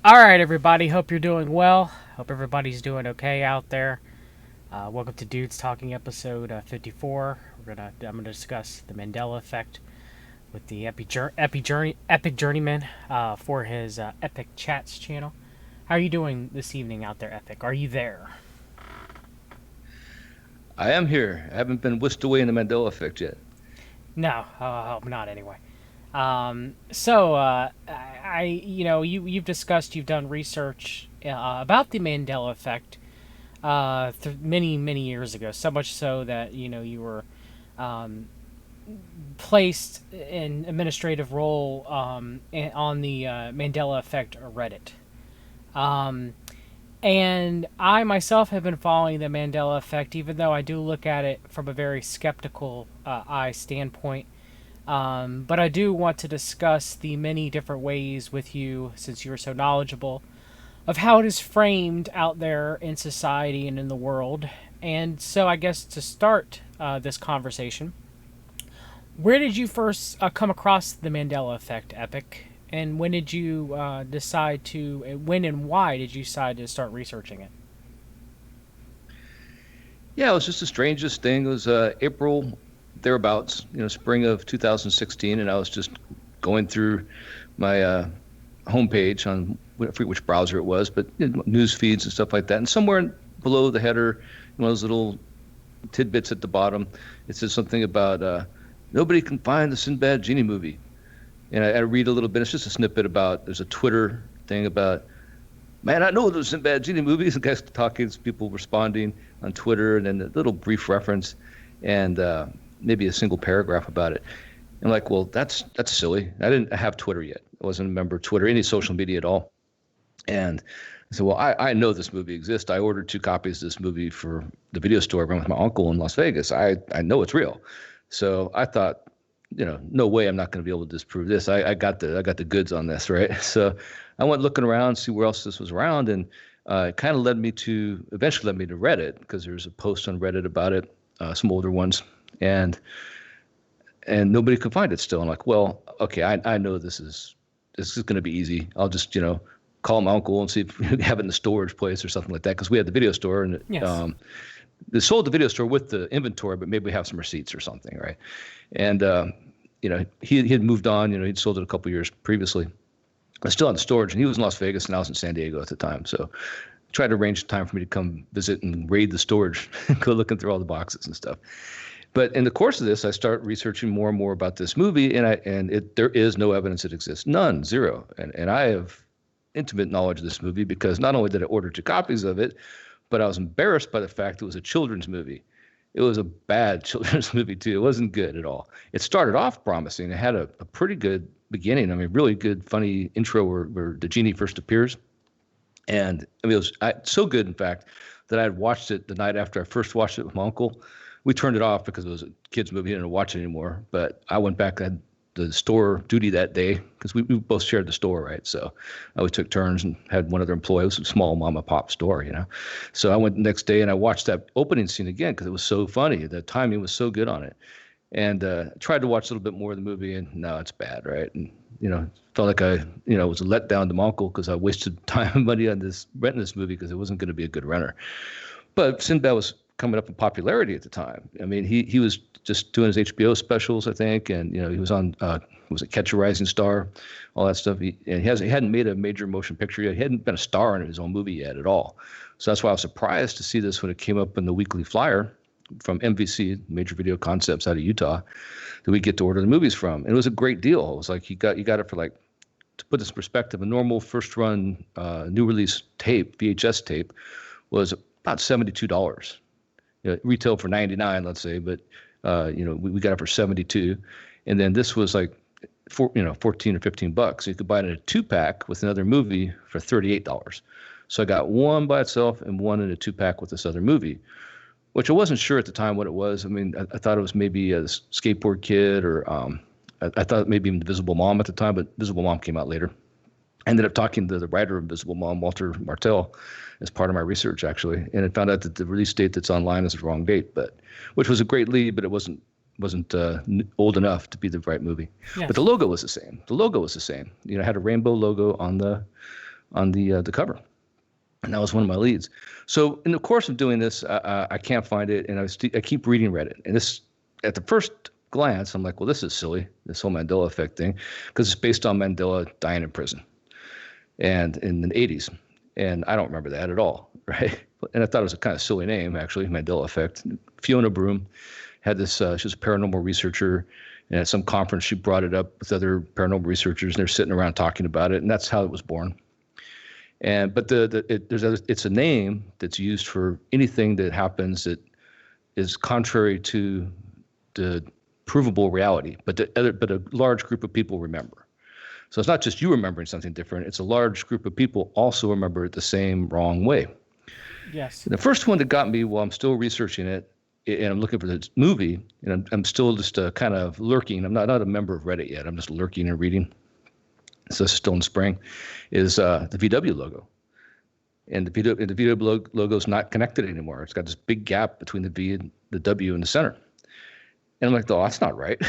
All right, everybody. Hope you're doing well. Hope everybody's doing okay out there. Welcome to Dudes Talking episode 54. I'm gonna discuss the Mandela Effect with the Epic Journeyman for his Epic Chats channel. How are you doing this evening out there, Epic? Are you there? I am here. I haven't been whisked away in the Mandela Effect yet. No, I hope not. Anyway. You've discussed, you've done research about the Mandela Effect many years ago. So much so that you were um, placed in administrative role on the Mandela Effect Reddit. Um, and I myself have been following the Mandela Effect, even though I do look at it from a very skeptical eye standpoint. But I do want to discuss the many different ways with you, since you are so knowledgeable, of how it is framed out there in society and in the world. And so, I guess to start this conversation, where did you first come across the Mandela Effect, Epic? And when did you decide to, when and why did you decide to start researching it? Yeah, it was just the strangest thing. It was April thereabouts, spring of 2016, and I was just going through my homepage on I forget which browser it was, but news feeds and stuff like that. And somewhere below the header, one of those little tidbits at the bottom, it says something about nobody can find the Sinbad Genie movie. And I read a little bit. It's just a snippet about there's a Twitter thing about, man, I know there's Sinbad Genie movies. And guys talking, people responding on Twitter, and then a little brief reference, and maybe a single paragraph about it. I'm like, well, that's silly. I didn't have Twitter yet. I wasn't a member of Twitter, any social media at all. And I said, well, I know this movie exists. I ordered 2 copies of this movie for the video store I ran with my uncle in Las Vegas. I know it's real. So I thought, no way I'm not going to be able to disprove this. I got the goods on this, right? So I went looking around, see where else this was around, and it kind of eventually led me to Reddit, because there's a post on Reddit about it, some older ones, and nobody could find it still. I'm like, well, okay, I know this is going to be easy. I'll just call my uncle and see if we have it in the storage place or something like that, because we had the video store, and Yes. they sold the video store with the inventory, but maybe we have some receipts or something, right? And he had moved on. He'd sold it a couple years previously. I still had the storage, and he was in Las Vegas, and I was in San Diego at the time. So I tried to arrange a time for me to come visit and raid the storage, go looking through all the boxes and stuff. But in the course of this, I start researching more and more about this movie, and there is no evidence it exists, none, zero. And I have intimate knowledge of this movie, because not only did I order 2 copies of it, but I was embarrassed by the fact it was a children's movie. It was a bad children's movie too. It wasn't good at all. It started off promising. It had a pretty good beginning. I mean, really good, funny intro where the genie first appears. And I mean, it was so good, in fact, that I had watched it the night after I first watched it with my uncle. We turned it off because it was a kid's movie. I didn't watch it anymore. But I went back. I had the store duty that day, because we both shared the store, right? So we took turns and had one other employee. It was a small mom and pop store, So I went the next day and I watched that opening scene again, because it was so funny. The timing was so good on it. And tried to watch a little bit more of the movie, and no, it's bad, right? And felt like I was a letdown to my uncle, because I wasted time and money on renting this movie, because it wasn't going to be a good renter. But Sinbad was coming up in popularity at the time. I mean, he was just doing his HBO specials, I think, and he was on was it Catch a Rising Star, all that stuff. He hadn't made a major motion picture yet. He hadn't been a star in his own movie yet at all. So that's why I was surprised to see this when it came up in the weekly flyer from MVC, Major Video Concepts out of Utah, that we get to order the movies from. And it was a great deal. It was like you got it for, like, to put this in perspective, a normal first run new release tape, VHS tape, was about $72. Retail for 99, let's say, but we got it for 72, and then this was like 14 or 15 bucks. So you could buy it in a 2-pack with another movie for $38. So I got one by itself and one in a 2-pack with this other movie, which I wasn't sure at the time what it was. I mean, I thought it was maybe a skateboard kid, or I thought maybe Invisible Mom at the time, but Invisible Mom came out later. I ended up talking to the writer of Invisible Mom, Walter Martell, as part of my research, actually, and I found out that the release date that's online is the wrong date, which was a great lead, but it wasn't old enough to be the right movie. But the Yes. logo was the same. The logo was the same. It had a rainbow logo on the on the cover, and that was one of my leads. So in the course of doing this, I can't find it, and I keep reading Reddit, and this at the first glance, I'm like, well, this is silly, this whole Mandela effect thing, because it's based on Mandela dying in prison and in the 80s, and I don't remember that at all, right? And I thought it was a kind of silly name, actually, Mandela Effect. Fiona Broom had this. She was a paranormal researcher, and at some conference, she brought it up with other paranormal researchers, and they're sitting around talking about it, and that's how it was born. And but it's a name that's used for anything that happens that is contrary to the provable reality, but a large group of people remember. So it's not just you remembering something different; it's a large group of people also remember it the same wrong way. Yes. And the first one that got me while I'm still researching it, and I'm looking for this movie, and I'm still just kind of lurking. I'm not a member of Reddit yet. I'm just lurking and reading. So this is still in spring, is the VW logo. And the VW logo is not connected anymore. It's got this big gap between the V and the W in the center. And I'm like, oh, that's not right.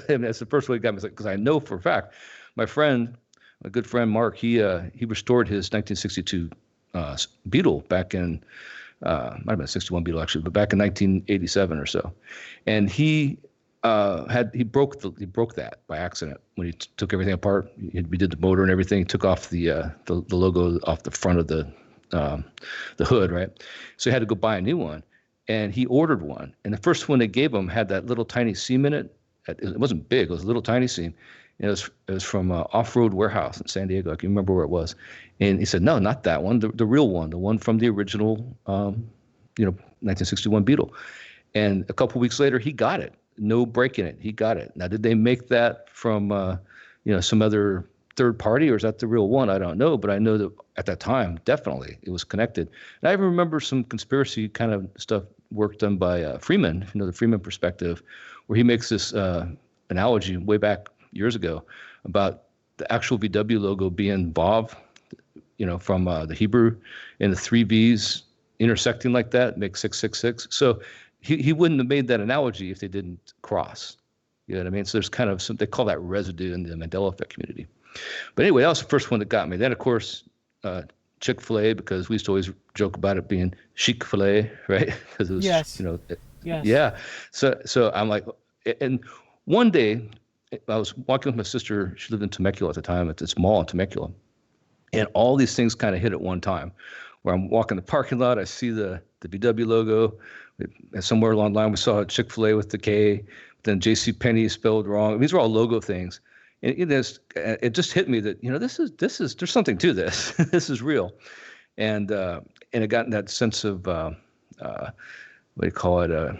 And that's the first way it got me, because I know for a fact, my good friend Mark, he restored his 1962 Beetle back in, might have been a 61 Beetle actually, but back in 1987 or so. And he broke that by accident when he took everything apart. We did the motor and everything. He took off the logo off the front of the hood, right? So he had to go buy a new one, and he ordered one. And the first one they gave him had that little tiny seam in it. It wasn't big; it was a little tiny seam. And it was from Off-Road Warehouse in San Diego. I can remember where it was. And he said, "No, not that one. The real one, the one from the original, 1961 Beetle." And a couple weeks later, he got it. No break in it. He got it. Now, did they make that from, some other third party, or is that the real one? I don't know, but I know that at that time, definitely it was connected. And I even remember some conspiracy kind of stuff work done by Freeman, the Freeman perspective, where he makes this analogy way back years ago about the actual VW logo being Vav, from the Hebrew, and the three V's intersecting like that makes 666. So he wouldn't have made that analogy if they didn't cross. You know what I mean? So there's kind of they call that residue in the Mandela Effect community. But anyway, that was the first one that got me. Then, of course, Chick-fil-A, because we used to always joke about it being chic-fil-A, right? Because it was, Yes. Yes. yeah. So I'm like, and one day I was walking with my sister. She lived in Temecula at the time, at this mall in Temecula. And all these things kind of hit at one time, where I'm walking the parking lot. I see the VW logo. And somewhere along the line, we saw Chick-fil-A with the K, then J.C. Penney spelled wrong. These are all logo things. And it just hit me that, this is there's something to this. This is real. And it got that sense of, what do you call it,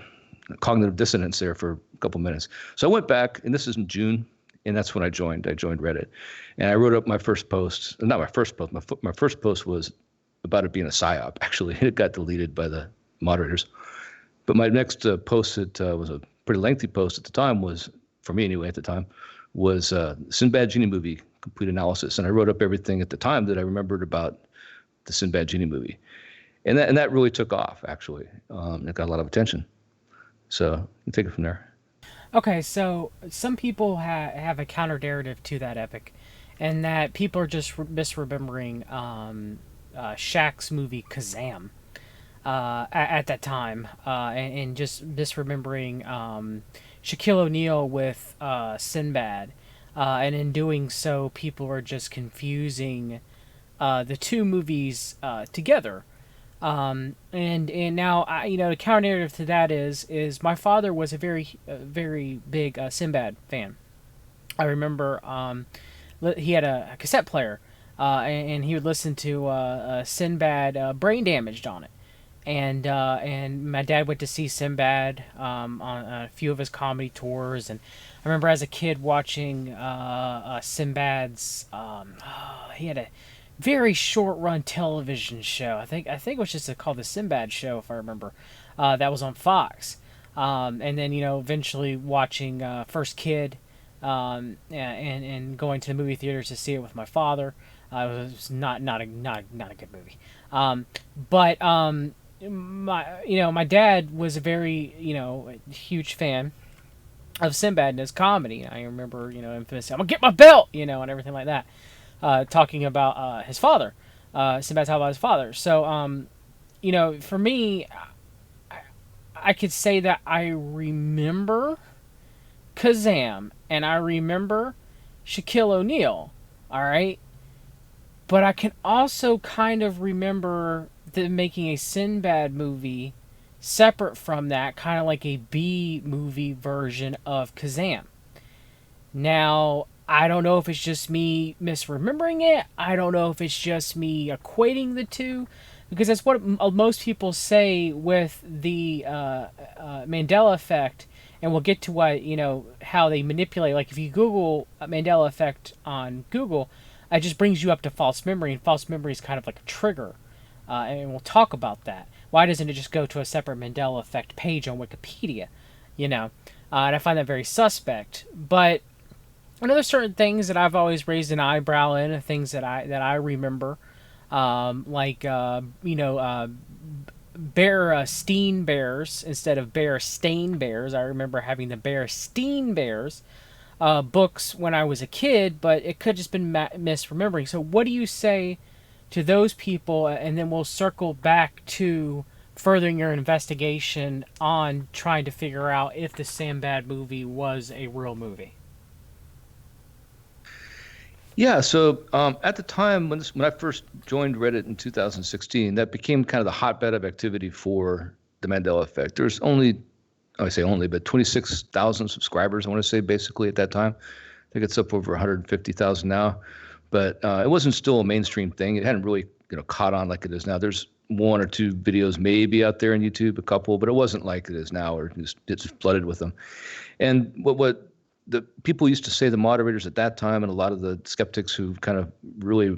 cognitive dissonance there for a couple minutes. So I went back, and this is in June, and that's when I joined. I joined Reddit. And I wrote up my first post. Not my first post. My first post was about it being a psyop, actually. It got deleted by the moderators. But my next post, that was a pretty lengthy post at the time, was, for me anyway at the time, was Sinbad Genie movie complete analysis. And I wrote up everything at the time that I remembered about the Sinbad Genie movie. And that really took off, actually. It got a lot of attention. So you take it from there. Okay, so some people have a counter narrative to that epic, and that people are just misremembering Shaq's movie Kazam at that time, and just misremembering Shaquille O'Neal with Sinbad, and in doing so, people are just confusing the two movies together. And now the counter narrative to that is my father was a very big Sinbad fan. I remember he had a cassette player, and he would listen to Sinbad Brain Damaged on it. And my dad went to see Sinbad on a few of his comedy tours, and I remember as a kid watching Sinbad's. He had a very short run television show. I think it was just called the Sinbad Show, if I remember. That was on Fox, and then eventually watching First Kid, and going to the movie theaters to see it with my father. It was not a good movie, but my dad was a very huge fan of Sinbad and his comedy. I remember infamously, I'm gonna get my belt, and everything like that. talking about his father, Sinbad talking about his father. So, for me, I could say that I remember Kazam and I remember Shaquille O'Neal. All right, but I can also kind of remember making a Sinbad movie separate from that, kind of like a B movie version of Kazam. Now, I don't know if it's just me misremembering it. I don't know if it's just me equating the two, because that's what most people say with the Mandela effect. And we'll get to what, how they manipulate. Like if you Google Mandela effect on Google, it just brings you up to false memory, and false memory is kind of like a trigger. And we'll talk about that. Why doesn't it just go to a separate Mandela effect page on Wikipedia? You know, and I find that very suspect. But there's certain things that I've always raised an eyebrow in, things that I remember, like bear steen bears instead of bear stain bears. I remember having the bear steen bears books when I was a kid, but it could just been misremembering. So what do you say to those people? And then we'll circle back to furthering your investigation on trying to figure out if the Sinbad movie was a real movie. Yeah, so at the time when I first joined Reddit in 2016, that became kind of the hotbed of activity for the Mandela Effect. There's only, I say only, but 26,000 subscribers, I want to say, basically at that time. I think it's up over 150,000 now, but it wasn't still a mainstream thing. It hadn't really, caught on like it is now. There's one or two videos maybe out there on YouTube, a couple, but it wasn't like it is now, or it's flooded with them. And what the people used to say, the moderators at that time, and a lot of the skeptics who kind of really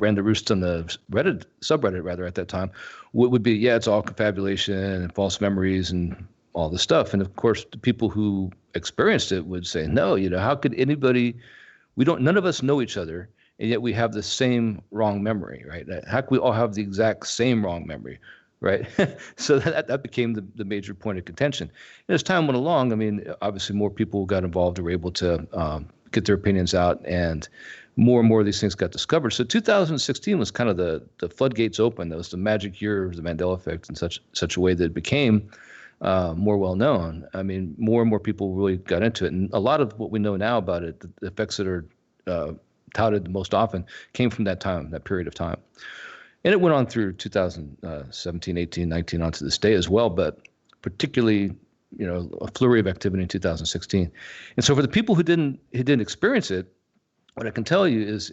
ran the roost on the Reddit subreddit rather at that time would be, yeah, it's all confabulation and false memories and all this stuff. And of course, the people who experienced it would say, no, how could anybody? None of us know each other, and yet we have the same wrong memory, right? How can we all have the exact same wrong memory? Right. So that became the major point of contention. And as time went along, I mean, obviously more people got involved and were able to get their opinions out, and more of these things got discovered. So 2016 was kind of the floodgates open. That was the magic year of the Mandela Effect in such a way that it became more well known. I mean, more and more people really got into it. And a lot of what we know now about it, the effects that are touted the most often, came from that period of time. And it went on through 2017, 18, 19, on to this day as well, but particularly, a flurry of activity in 2016. And so for the people who didn't experience it, what I can tell you is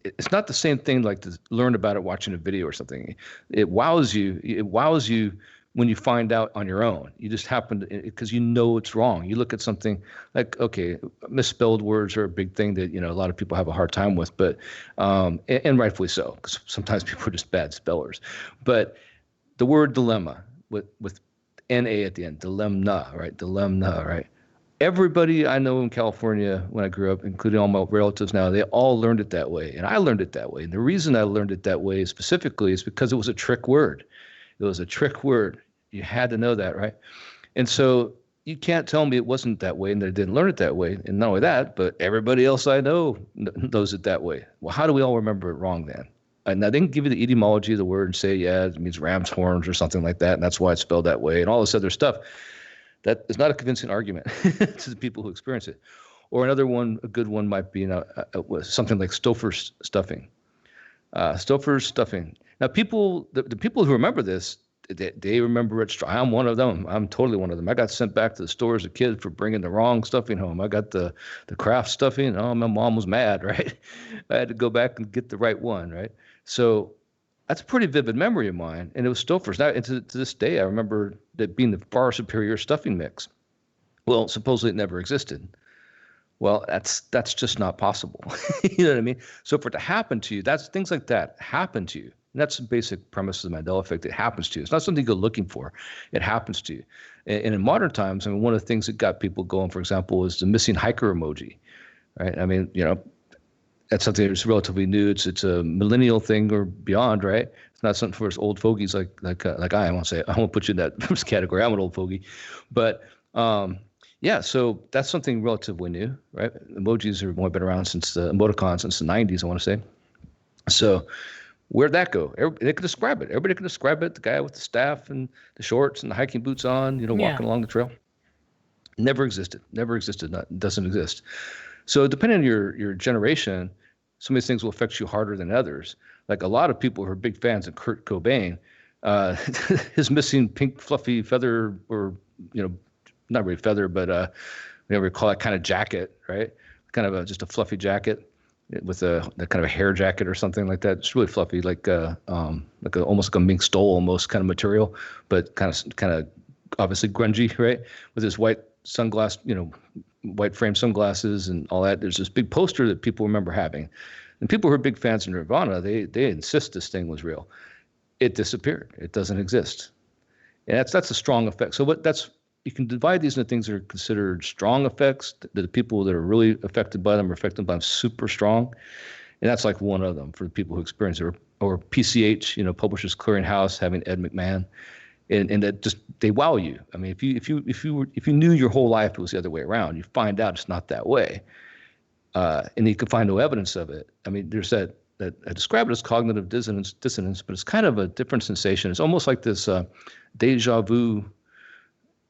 it's not the same thing like to learn about it watching a video or something. It wows you. It wows you when you find out on your own. You just happen to, because it's wrong. You look at something like, okay, misspelled words are a big thing that, a lot of people have a hard time with, but, and rightfully so, because sometimes people are just bad spellers. But the word dilemma with N-A at the end, dilemma, right? Dilemma, right? Everybody I know in California when I grew up, including all my relatives now, they all learned it that way. And I learned it that way. And the reason I learned it that way specifically is because it was a trick word. It was a trick word. You had to know that, right? And so you can't tell me it wasn't that way and that I didn't learn it that way. And not only that, but everybody else I know knows it that way. Well, how do we all remember it wrong then? And they can give you the etymology of the word and say, yeah, it means ram's horns or something like that, and that's why it's spelled that way, and all this other stuff. That is not a convincing argument to the people who experience it. Or another one, a good one might be something like Stouffer's stuffing. Stouffer's stuffing. Now, the people who remember this, they remember it. I'm one of them. I'm totally one of them. I got sent back to the store as a kid for bringing the wrong stuffing home. I got the Kraft stuffing. Oh, my mom was mad, right? I had to go back and get the right one, right? So that's a pretty vivid memory of mine. And it was Stouffer's. Now, and to this day, I remember that being the far superior stuffing mix. Well, supposedly it never existed. Well, that's just not possible. You know what I mean? So for it to happen to you, that's things like that happen to you. And that's the basic premise of the Mandela Effect. It happens to you. It's not something you go looking for. It happens to you. And in modern times, I mean, one of the things that got people going, for example, is the missing hiker emoji, right? I mean, that's something that's relatively new. It's a millennial thing or beyond, right? It's not something for us old fogies like I am. I won't put you in that category. I'm an old fogey, but Yeah, so that's something relatively new, right? Emojis have only been around since the emoticons since the 90s, I want to say. So where'd that go? They could describe it. Everybody can describe it. The guy with the staff and the shorts and the hiking boots on, Yeah. walking along the trail. Never existed. Never existed. Not, doesn't exist. So depending on your generation, some of these things will affect you harder than others. Like a lot of people who are big fans of Kurt Cobain, uh, his missing pink fluffy feather, or you know, not really feather, but whatever you call that kind of jacket, right? Kind of just a fluffy jacket with a kind of a hair jacket or something like that. It's really fluffy, like almost like a mink stole almost kind of material, but kind of obviously grungy, right? With his white sunglass, white frame sunglasses and all that. There's this big poster that people remember having, and people who are big fans of Nirvana, they insist this thing was real. It disappeared. It doesn't exist, and that's a strong effect. So you can divide these into things that are considered strong effects. The people that are really affected by them are affected by them super strong, and that's like one of them for the people who experience it. Or PCH, Publishers Clearinghouse, having Ed McMahon, and that just they wow you. I mean, if you knew your whole life it was the other way around, you find out it's not that way, and you can find no evidence of it. I mean, there's that I describe it as cognitive dissonance, but it's kind of a different sensation. It's almost like this deja vu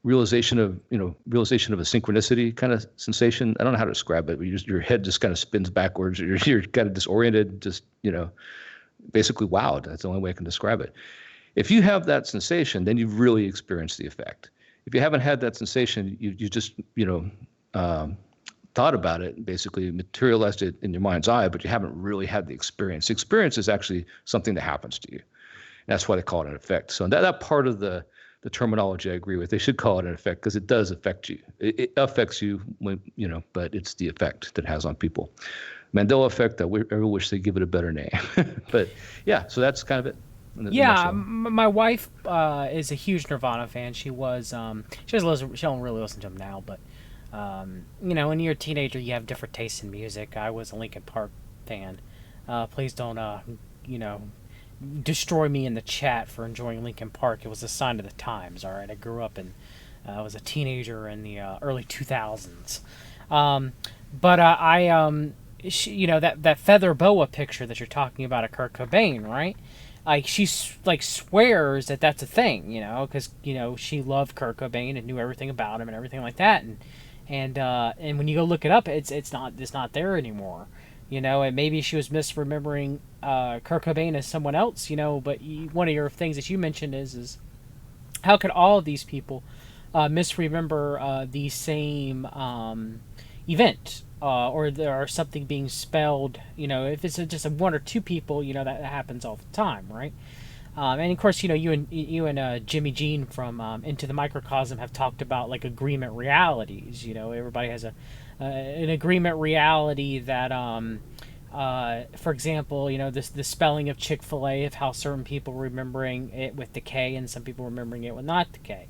realization of a synchronicity kind of sensation. I don't know how to describe it, but your head just kind of spins backwards, or you're kind of disoriented, just basically wowed. That's the only way I can describe it. If you have that sensation, then you've really experienced the effect. If you haven't had that sensation, you just thought about it, basically materialized it in your mind's eye, but you haven't really had the experience. The experience is actually something that happens to you. And that's why they call it an effect. So that part of the terminology I agree with. They should call it an effect because it does affect you. It affects you but it's the effect that it has on people. Mandela Effect, I wish they give it a better name. But yeah, so that's kind of it. Yeah, my wife is a huge Nirvana fan. She was she doesn't listen, she don't really listen to them now, but when you're a teenager, you have different tastes in music. I was a Linkin Park fan. Please don't destroy me in the chat for enjoying Linkin Park. It was a sign of the times. All right, I grew up and I was a teenager in the early 2000s. But that feather boa picture that you're talking about of Kurt Cobain, right? Like she swears that that's a thing, because she loved Kurt Cobain and knew everything about him and everything like that, and when you go look it up, it's not there anymore. And maybe she was misremembering Kurt Cobain as someone else, but one of your things that you mentioned is how could all of these people misremember the same event, or there are something being spelled, if it's just one or two people, that happens all the time, right? And of course, you and Jimmy Jean from Into the Microcosm have talked about like agreement realities. Everybody has an agreement reality that, for example, the spelling of Chick-fil-A, of how certain people remembering it with the K and some people remembering it with not the K.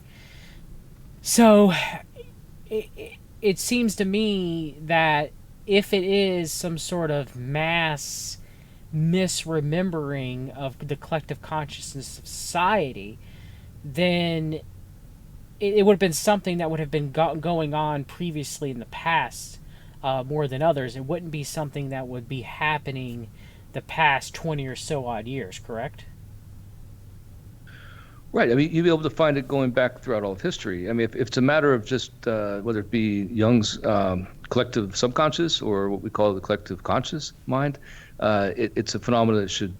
So it seems to me that if it is some sort of mass misremembering of the collective consciousness of society, then it would have been something that would have been going on previously in the past more than others. It wouldn't be something that would be happening the past 20 or so odd years, correct? Right. I mean, you'd be able to find it going back throughout all of history. I mean, if it's a matter of just whether it be Jung's collective subconscious or what we call the collective conscious mind, it's a phenomenon that should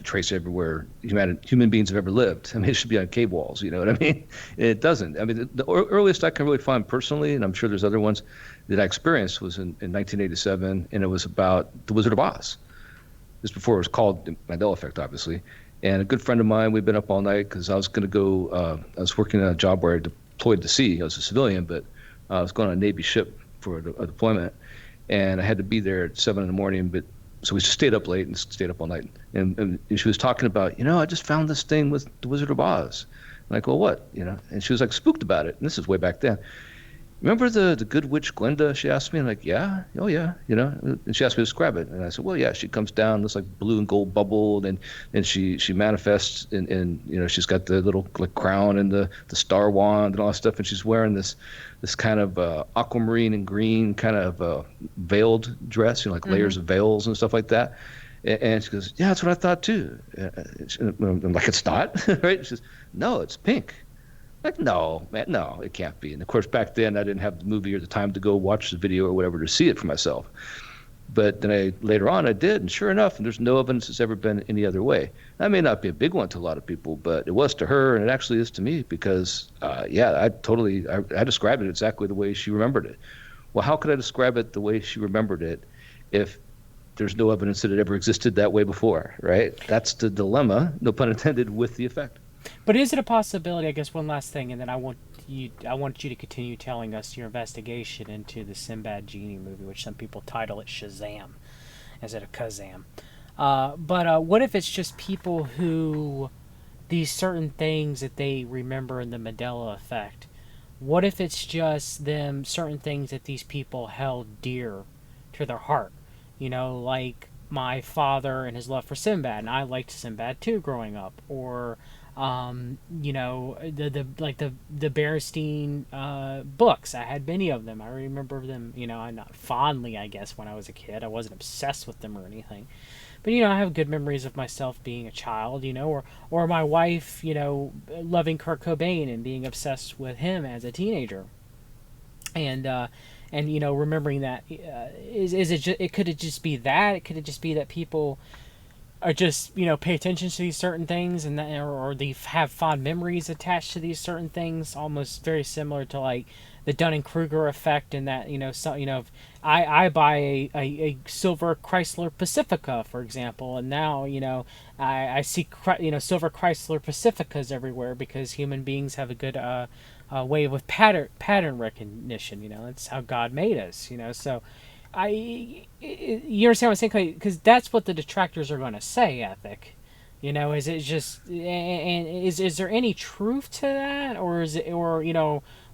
trace everywhere human beings have ever lived. I mean, it should be on cave walls. You know what I mean? It doesn't. I mean, the earliest I can really find personally, and I'm sure there's other ones that I experienced, was in 1987, and it was about the Wizard of Oz. This before it was called the Mandela Effect, obviously. And a good friend of mine, we'd been up all night because I was going to go. I was working on a job where I deployed to sea. I was a civilian, but I was going on a Navy ship for a deployment, and I had to be there at 7 a.m. But so we just stayed up late and stayed up all night. And she was talking about, I just found this thing with the Wizard of Oz. I'm like, well, what? And she was like spooked about it. And this is way back then. remember the good witch Glinda? She asked me, and like, yeah, oh yeah, And she asked me to describe it, and I said, well, yeah, she comes down, looks like blue and gold bubble, and she manifests, and she's got the little like crown and the star wand and all that stuff, and she's wearing this kind of aquamarine and green kind of veiled dress, like Mm-hmm. layers of veils and stuff like that. And she goes, yeah, that's what I thought too. I'm like, it's not, right? She says, no, it's pink. Like, no, man, no, it can't be. And of course, back then I didn't have the movie or the time to go watch the video or whatever to see it for myself. But then later on I did, and sure enough, and there's no evidence it's ever been any other way. That may not be a big one to a lot of people, but it was to her, and it actually is to me because, yeah, I described it exactly the way she remembered it. Well, how could I describe it the way she remembered it if there's no evidence that it ever existed that way before, right? That's the dilemma, no pun intended, with the effect. But is it a possibility? I guess one last thing, and then I want you to continue telling us your investigation into the Sinbad Genie movie, which some people title it Shazam, instead of Kazam. But what if it's just people who these certain things that they remember in the Mandela Effect? What if it's just them certain things that these people held dear to their heart? Like my father and his love for Sinbad, and I liked Sinbad too growing up, or the Berenstein books. I had many of them. I remember them. I not fondly, I guess, when I was a kid. I wasn't obsessed with them or anything, but I have good memories of myself being a child. Or my wife, loving Kurt Cobain and being obsessed with him as a teenager, and remembering that. Is it just, it could it just be that it could it just be that people are just pay attention to these certain things, and that, or they have fond memories attached to these certain things, almost very similar to like the Dunning-Kruger effect, and that if I buy a silver Chrysler Pacifica, for example, and now I see silver Chrysler Pacificas everywhere because human beings have a good way with pattern recognition. That's how God made us. So you understand what I'm saying? Because that's what the detractors are going to say. Ethic, is it just and is there any truth to that, or is it, or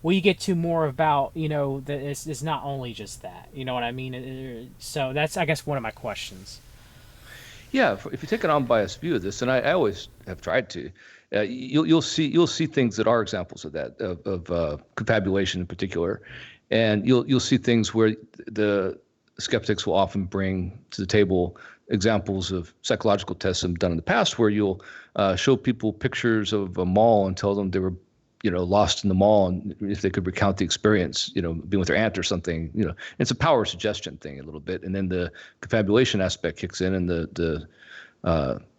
will you get to more about that it's not only just that? You know what I mean? So that's, I guess, one of my questions. Yeah, if you take an unbiased view of this, and I always have tried to, you'll see things that are examples of that of confabulation in particular, and you'll see things where the skeptics will often bring to the table examples of psychological tests that have done in the past, where you'll show people pictures of a mall and tell them they were lost in the mall, and if they could recount the experience, being with their aunt or something, it's a power suggestion thing a little bit. And then the confabulation aspect kicks in, and the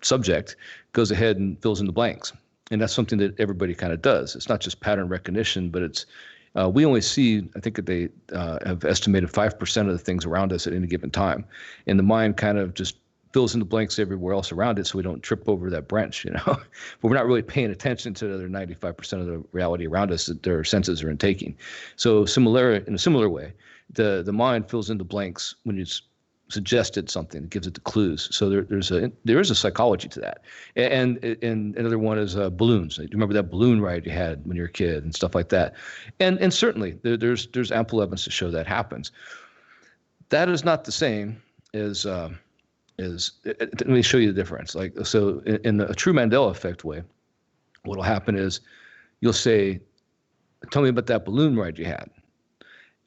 subject goes ahead and fills in the blanks. And that's something that everybody kind of does. It's not just pattern recognition, but it's, we only see, I think that they have estimated 5% of the things around us at any given time. And the mind kind of just fills in the blanks everywhere else around it so we don't trip over that branch, but we're not really paying attention to the other 95% of the reality around us that their senses are intaking. So in a similar way, the mind fills in the blanks when it's suggested something, it gives it the clues. So there is a psychology to that. And another one is balloons. Do you remember that balloon ride you had when you were a kid and stuff like that? And certainly there's ample evidence to show that happens. That is not the same as let me show you the difference. Like, so in a true Mandela effect way, what'll happen is you'll say, tell me about that balloon ride you had.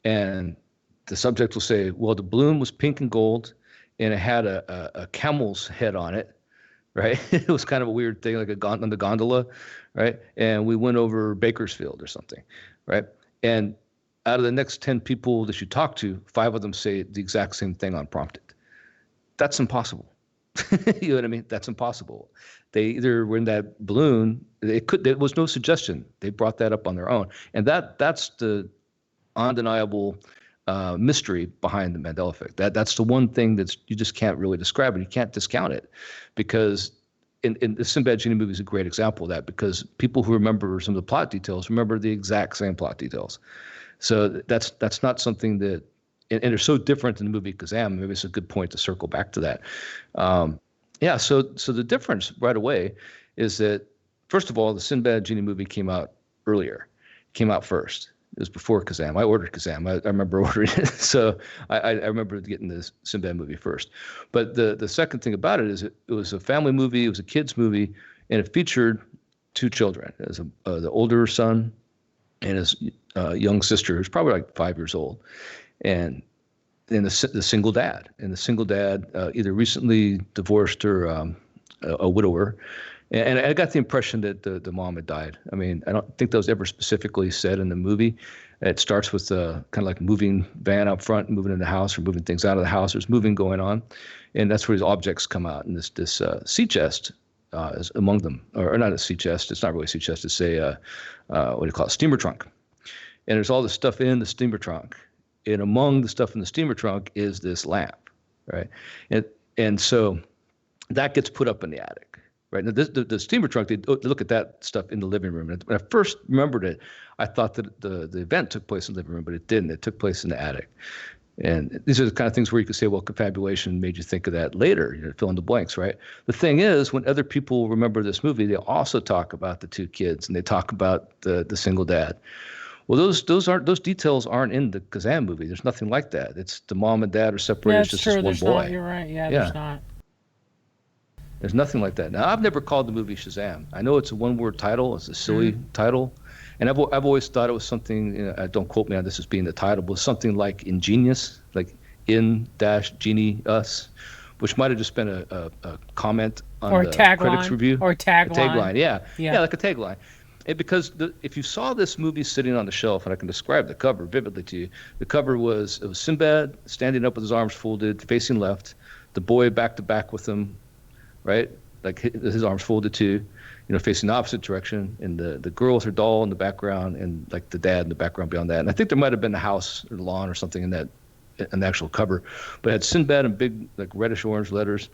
And the subject will say, well, the balloon was pink and gold and it had a camel's head on it, right? It was kind of a weird thing, like on the gondola, right? And we went over Bakersfield or something, right? And out of the next 10 people that you talk to, 5 of them say the exact same thing unprompted. That's impossible. You know what I mean? That's impossible. They either were in that balloon. There was no suggestion. They brought that up on their own, and that's the undeniable mystery behind the Mandela effect. That's the one thing that's you just can't really describe it. You can't discount it, because in the Sinbad Genie movie is a great example of that, because people who remember some of the plot details remember the exact same plot details. So that's not something that. And they're so different in the movie Kazam. Maybe it's a good point to circle back to that. Yeah, so the difference right away is that, first of all, the Sinbad Genie movie came out earlier, came out first. It was before Kazam. I ordered Kazam. I remember ordering it. So I remember getting the Sinbad movie first. But the second thing about it is it was a family movie. It was a kids movie, and it featured two children. It was the older son and his young sister, who's probably like 5 years old, and then the single dad. And the single dad either recently divorced or a widower. And I got the impression that the mom had died. I mean, I don't think that was ever specifically said in the movie. It starts with kind of like moving van out front, moving in the house or moving things out of the house. There's moving going on. And that's where these objects come out. And this sea chest is among them. Or not a sea chest. It's not really a sea chest. It's a, what do you call it, steamer trunk. And there's all this stuff in the steamer trunk. And among the stuff in the steamer trunk is this lamp, right? And so that gets put up in the attic. Right now, the steamer trunk. They look at that stuff in the living room. And when I first remembered it, I thought that the event took place in the living room, but it didn't. It took place in the attic. And these are the kind of things where you could say, well, confabulation made you think of that later. Fill in the blanks, right? The thing is, when other people remember this movie, they also talk about the two kids and they talk about the single dad. Well, those details aren't in the Kazam movie. There's nothing like that. It's the mom and dad are separated. It's just true. this one There's boy. not. You're right. Yeah, Yeah. there's not. There's nothing like that. Now, I've never called the movie Shazam. I know it's a one-word title. It's a silly title. And I've always thought it was something, don't quote me on this as being the title, but something like ingenious, like in-genie-us, which might have just been a comment on Or the tagline. critics review. Or tagline. A tagline, yeah. Yeah. Yeah, like a tagline. Because if you saw this movie sitting on the shelf, and I can describe the cover vividly to you, the cover was Sinbad standing up with his arms folded, facing left, the boy back to back with him, right? Like his arms folded too, facing the opposite direction, and the girl with her doll in the background, and like the dad in the background beyond that. And I think there might have been a house or lawn or something in the actual cover, but it had Sinbad in big like reddish orange letters.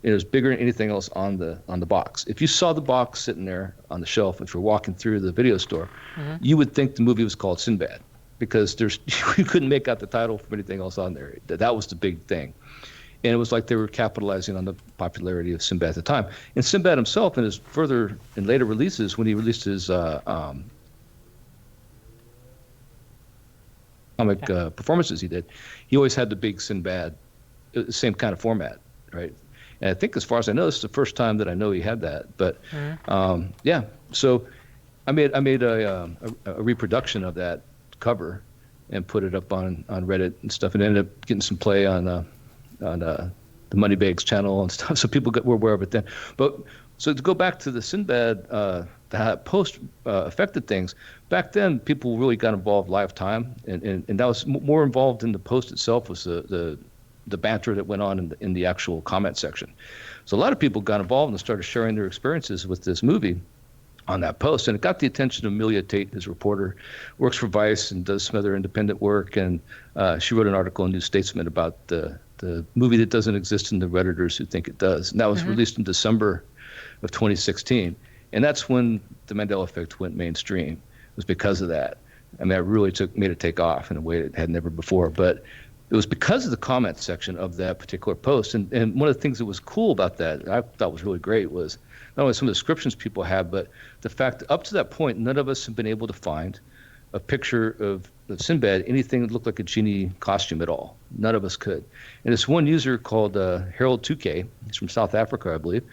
It was bigger than anything else on the box. If you saw the box sitting there on the shelf, if you're walking through the video store, you would think the movie was called Sinbad, because you couldn't make out the title from anything else on there. That was the big thing. And it was like they were capitalizing on the popularity of Sinbad at the time. And Sinbad himself, in later releases, when he released his comic performances he did, he always had the big Sinbad, same kind of format, right? And I think, as far as I know, this is the first time that I know he had that. But yeah, so I made a reproduction of that cover and put it up on Reddit and stuff, and ended up getting some play on the Moneybags channel and stuff, so people were aware of it then. But so to go back to the Sinbad, the post affected things. Back then, people really got involved live time, and that was more involved in the post itself was the banter that went on in the actual comment section. So a lot of people got involved and started sharing their experiences with this movie on that post, and it got the attention of Amelia Tate, his reporter, works for Vice and does some other independent work, and she wrote an article in New Statesman about the movie that doesn't exist in the Redditors who think it does, and that was released in December of 2016, and that's when the Mandela Effect went mainstream. It was because of that. I mean, it really made it take off in a way it had never before, but it was because of the comment section of that particular post. And one of the things that was cool about that, I thought was really great, was not only some of the descriptions people had, but the fact that up to that point, none of us have been able to find a picture of Sinbad, anything that looked like a genie costume at all. None of us could. And this one user called Harold 2K, he's from South Africa, I believe,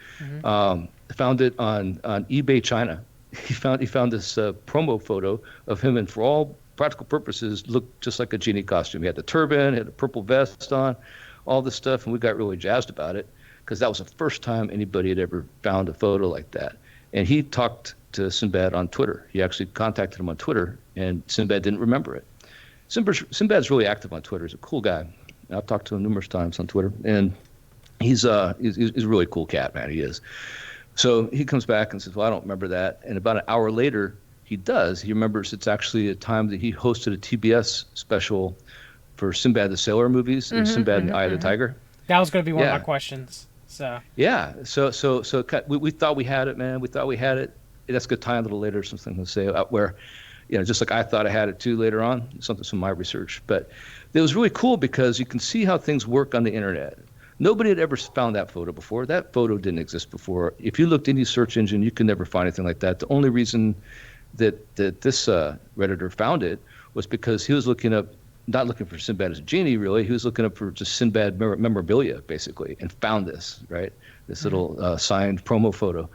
found it on eBay China. He found this promo photo of him, and for all practical purposes, looked just like a genie costume. He had the turban, had a purple vest on, all this stuff, and we got really jazzed about it because that was the first time anybody had ever found a photo like that. And he talked to Sinbad on Twitter. He actually contacted him on Twitter, and Sinbad didn't remember it. Sinbad's really active on Twitter. He's a cool guy. I've talked to him numerous times on Twitter, and he's a really cool cat, man. He is. So he comes back and says, well, I don't remember that. And about an hour later, he does. He remembers it's actually a time that he hosted a TBS special for Sinbad the Sailor movies and Sinbad and the Eye of the Tiger. That was going to be one of my questions. So yeah, so we thought we had it, man. We thought we had it. That's a good time a little later, something to say where, just like I thought I had it too later on, something from my research. But it was really cool because you can see how things work on the internet. Nobody had ever found that photo before. That photo didn't exist before. If you looked any search engine, you could never find anything like that. The only reason that this Redditor found it was because he was looking up, not looking for Sinbad as a genie, really. He was looking up for just Sinbad memorabilia, basically, and found this, right? This little signed promo photo.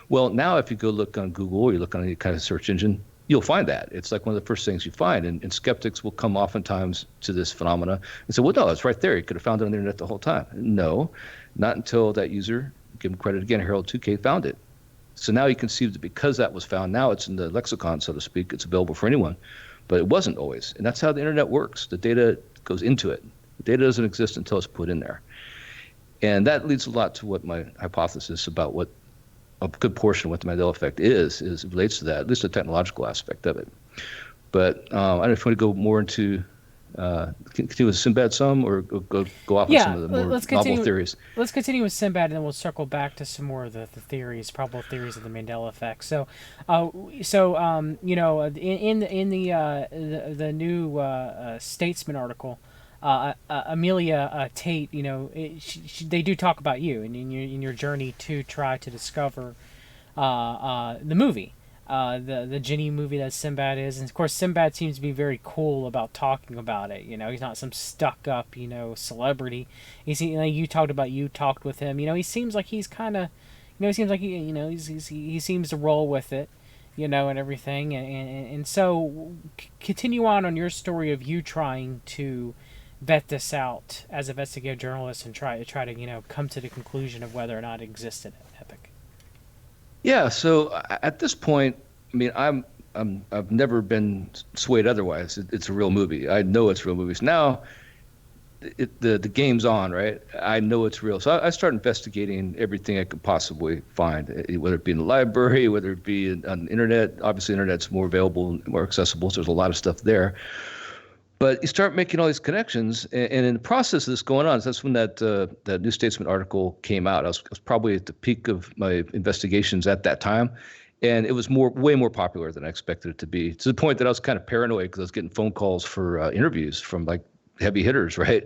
Well, now if you go look on Google or you look on any kind of search engine, you'll find that. It's like one of the first things you find. And skeptics will come oftentimes to this phenomena and say, well, no, it's right there. You could have found it on the internet the whole time. No, not until that user, give him credit again, Harold 2K, found it. So now you can see that because that was found, now it's in the lexicon, so to speak. It's available for anyone. But it wasn't always. And that's how the internet works. The data goes into it. The data doesn't exist until it's put in there. And that leads a lot to what my hypothesis about what a good portion of what the Mandela Effect is relates to that, at least the technological aspect of it. But I don't know if you want to go more into continue with Sinbad some, or go off on some of the more novel theories. Let's continue with Sinbad, and then we'll circle back to some more of the theories, probable theories of the Mandela Effect. So, you know, in the new Statesman article, Amelia Tate, you know, they do talk about you and in your journey to try to discover the movie. The Genie movie that Sinbad is, and of course Sinbad seems to be very cool about talking about it. You know, he's not some stuck up, you know, celebrity. You talked with him. You know, he seems like he's kind of, you know, he seems like he seems to roll with it, you know, and everything. And so continue on your story of you trying to vet this out as an investigative journalist and try to you know come to the conclusion of whether or not it existed at Epic. Yeah, so at this point, I mean, I've never been swayed otherwise. It's a real movie. I know it's real movies. Now, the game's on, right? I know it's real. So I start investigating everything I could possibly find, whether it be in the library, whether it be on the internet. Obviously, the internet's more available, more accessible, so there's a lot of stuff there. But you start making all these connections, and in the process of this going on, so that's when that New Statesman article came out. I was probably at the peak of my investigations at that time, and it was way more popular than I expected it to be, to the point that I was kind of paranoid because I was getting phone calls for interviews from like heavy hitters, right,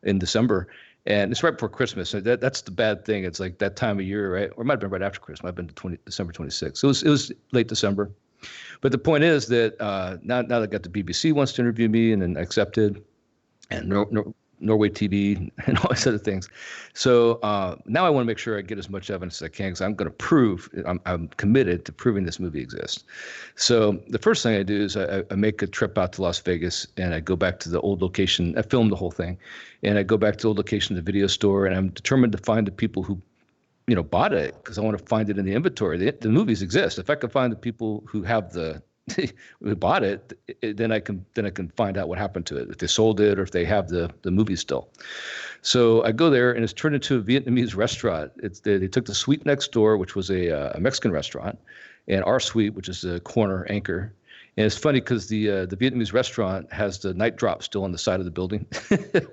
in December. And it's right before Christmas. So that's the bad thing. It's like that time of year, right? Or it might have been right after Christmas. It might have been December 26th. So it was late December. But the point is that now that I got the BBC wants to interview me, and then accepted, and Norway TV and all these other things. So now I want to make sure I get as much evidence as I can, because I'm going to prove, I'm committed to proving this movie exists. So the first thing I do is I make a trip out to Las Vegas, and I go back to the old location. I filmed the whole thing, and I go back to the old location of the video store, and I'm determined to find the people who bought it, because I want to find it in the inventory. The movies exist. If I can find the people who have who bought it, then I can find out what happened to it, if they sold it or if they have the movie still. So I go there, and it's turned into a Vietnamese restaurant. They took the suite next door, which was a Mexican restaurant, and our suite, which is the corner anchor. And it's funny because the Vietnamese restaurant has the night drop still on the side of the building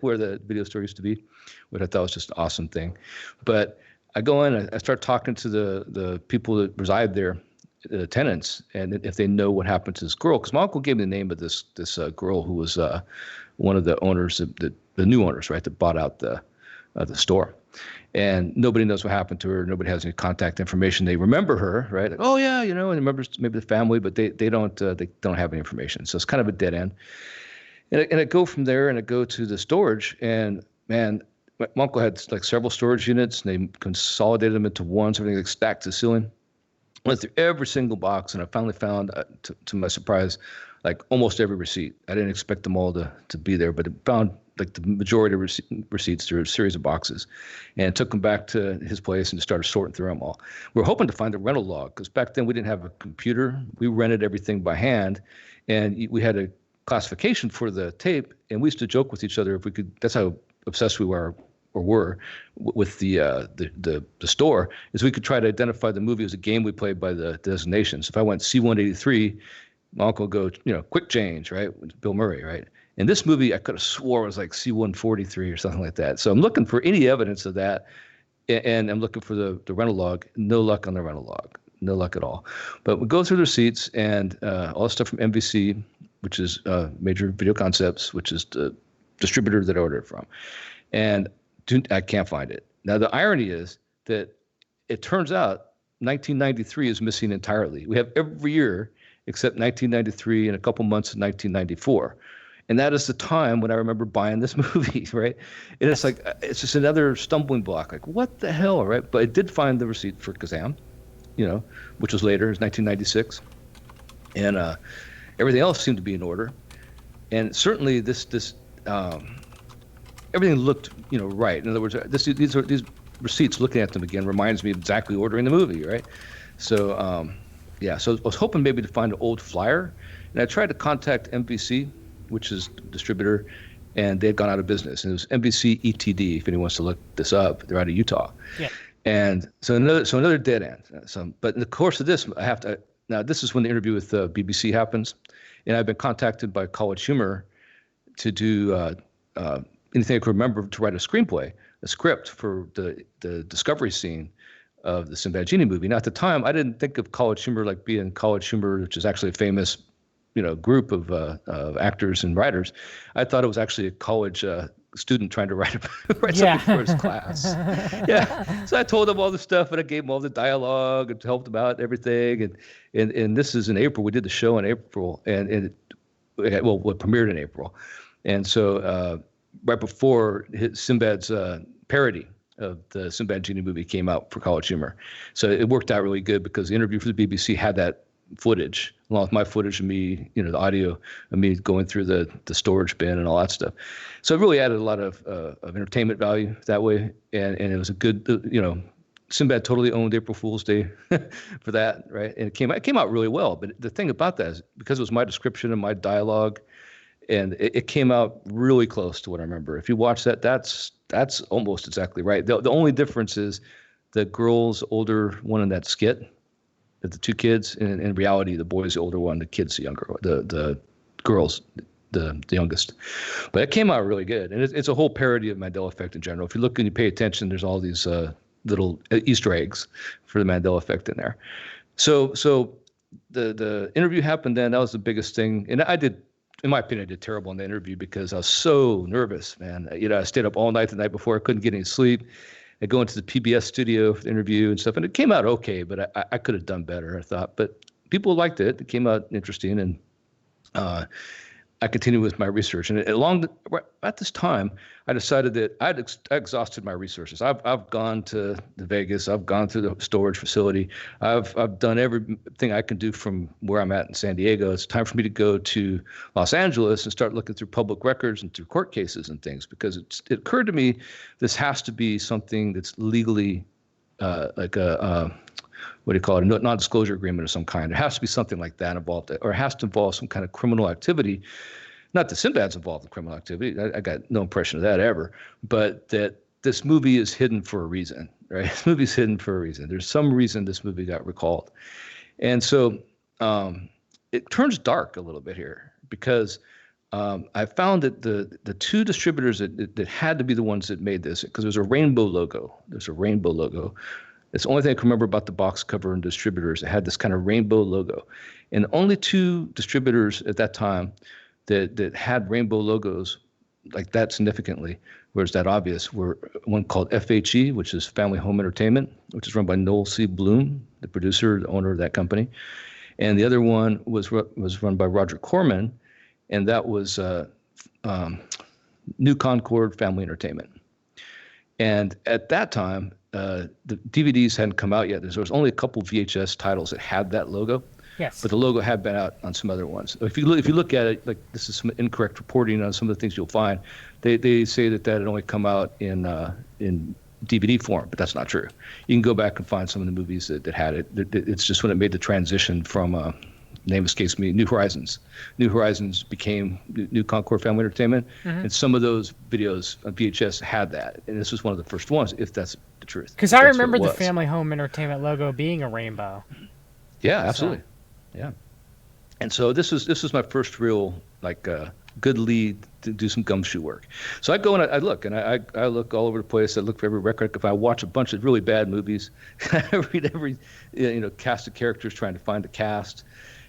where the video store used to be, which I thought was just an awesome thing. But I go in, I start talking to the people that reside there, the tenants, and if they know what happened to this girl. Because my uncle gave me the name of this girl who was one of the owners, the new owners, right, that bought out the store. And nobody knows what happened to her. Nobody has any contact information. They remember her, right? Like, oh yeah, and remembers maybe the family, but they don't have any information. So it's kind of a dead end. And I go from there, and I go to the storage, and man, my uncle had like several storage units, and they consolidated them into one, so everything like stacked to the ceiling. Went through every single box, and I finally found, to my surprise, like almost every receipt. I didn't expect them all to be there, but it found like the majority of receipts through a series of boxes, and took them back to his place and just started sorting through them all. We were hoping to find a rental log, because back then we didn't have a computer. We rented everything by hand, and we had a classification for the tape, and we used to joke with each other if we could. That's how obsessed we were with the store, is we could try to identify the movie as a game we played by the designation. So if I went C183, my uncle would go, quick change, right? Bill Murray, right? And this movie, I could have swore was like C143 or something like that. So I'm looking for any evidence of that, and I'm looking for the rental log. No luck on the rental log. No luck at all. But we go through the receipts, and all the stuff from MVC, which is Major Video Concepts, which is the distributor that I ordered it from. And I can't find it. Now, the irony is that it turns out 1993 is missing entirely. We have every year except 1993 and a couple months in 1994. And that is the time when I remember buying this movie, right? And it's like, it's just another stumbling block. Like, what the hell, right? But I did find the receipt for Kazam, which was later, it was 1996. And everything else seemed to be in order. And certainly everything looked, right. In other words, these receipts, looking at them again, reminds me of exactly ordering the movie, right? So, so I was hoping maybe to find an old flyer. And I tried to contact NBC, which is the distributor, and they had gone out of business. And it was NBC ETD, if anyone wants to look this up. They're out of Utah. Yeah. And so another dead end. But in the course of this, now this is when the interview with BBC happens. And I've been contacted by College Humor to do anything I could remember to write a screenplay, a script for the discovery scene of the Sinbad Genie movie. Now, at the time, I didn't think of College Humor like being College Humor, which is actually a famous group of actors and writers. I thought it was actually a college student trying to write something for his class. Yeah. So I told him all the stuff, and I gave him all the dialogue and helped him out, everything. And this is in April. We did the show in April, and it premiered in April. And so right before Sinbad's parody of the Sinbad Genie movie came out for College Humor. So it worked out really good because the interview for the BBC had that footage, along with my footage of me, the audio of me going through the storage bin and all that stuff. So it really added a lot of entertainment value that way. And it was a good, Sinbad totally owned April Fool's Day for that, right? And it came out really well. But the thing about that is because it was my description and my dialogue, and it came out really close to what I remember. If you watch that, that's almost exactly right. The only difference is the girl's older one in that skit, the two kids, and in reality, the boy's the older one, the kid's the younger, the girl's the youngest. But it came out really good, and it's a whole parody of Mandela Effect in general. If you look and you pay attention, there's all these little Easter eggs for the Mandela Effect in there. So the interview happened then. That was the biggest thing, and in my opinion, I did terrible in the interview because I was so nervous, man. I stayed up all night the night before. I couldn't get any sleep. I go into the PBS studio for the interview and stuff, and it came out okay, but I could have done better, I thought. But people liked it. It came out interesting, and I continued with my research. And at this time, I decided that I exhausted my resources. I've gone to Vegas. I've gone through the storage facility. I've done everything I can do from where I'm at in San Diego. It's time for me to go to Los Angeles and start looking through public records and through court cases and things, because it occurred to me this has to be something that's legally like a what do you call it, a non-disclosure agreement of some kind. There has to be something like that involved, or it has to involve some kind of criminal activity. Not that Sinbad's involved in criminal activity. I got no impression of that ever, but that this movie is hidden for a reason, right? This movie's hidden for a reason. There's some reason this movie got recalled. And so it turns dark a little bit here because I found that the two distributors that had to be the ones that made this, because there's a rainbow logo. There's a rainbow logo. It's the only thing I can remember about the box cover and distributors. It had this kind of rainbow logo. And the only two distributors at that time that had rainbow logos like that significantly, whereas that obvious, were one called FHE, which is Family Home Entertainment, which is run by Noel C. Bloom, the producer, the owner of that company. And the other one was run by Roger Corman, and that was New Concord Family Entertainment. And at that time, the DVDs hadn't come out yet. There was only a couple VHS titles that had that logo. Yes. But the logo had been out on some other ones. If you look at it, like this is some incorrect reporting on some of the things you'll find. They say that had only come out in DVD form, but that's not true. You can go back and find some of the movies that had it. It's just when it made the transition from name escapes me, New Horizons. New Horizons became New Concord Family Entertainment, and some of those videos on VHS had that, and this was one of the first ones, if that's the truth. Because I remember the Family Home Entertainment logo being a rainbow. Yeah, absolutely. So. Yeah, and so this was my first real good lead to do some gumshoe work. So I go and I look, and I look all over the place. I look for every record. If I watch a bunch of really bad movies, I read every cast of characters, trying to find the cast,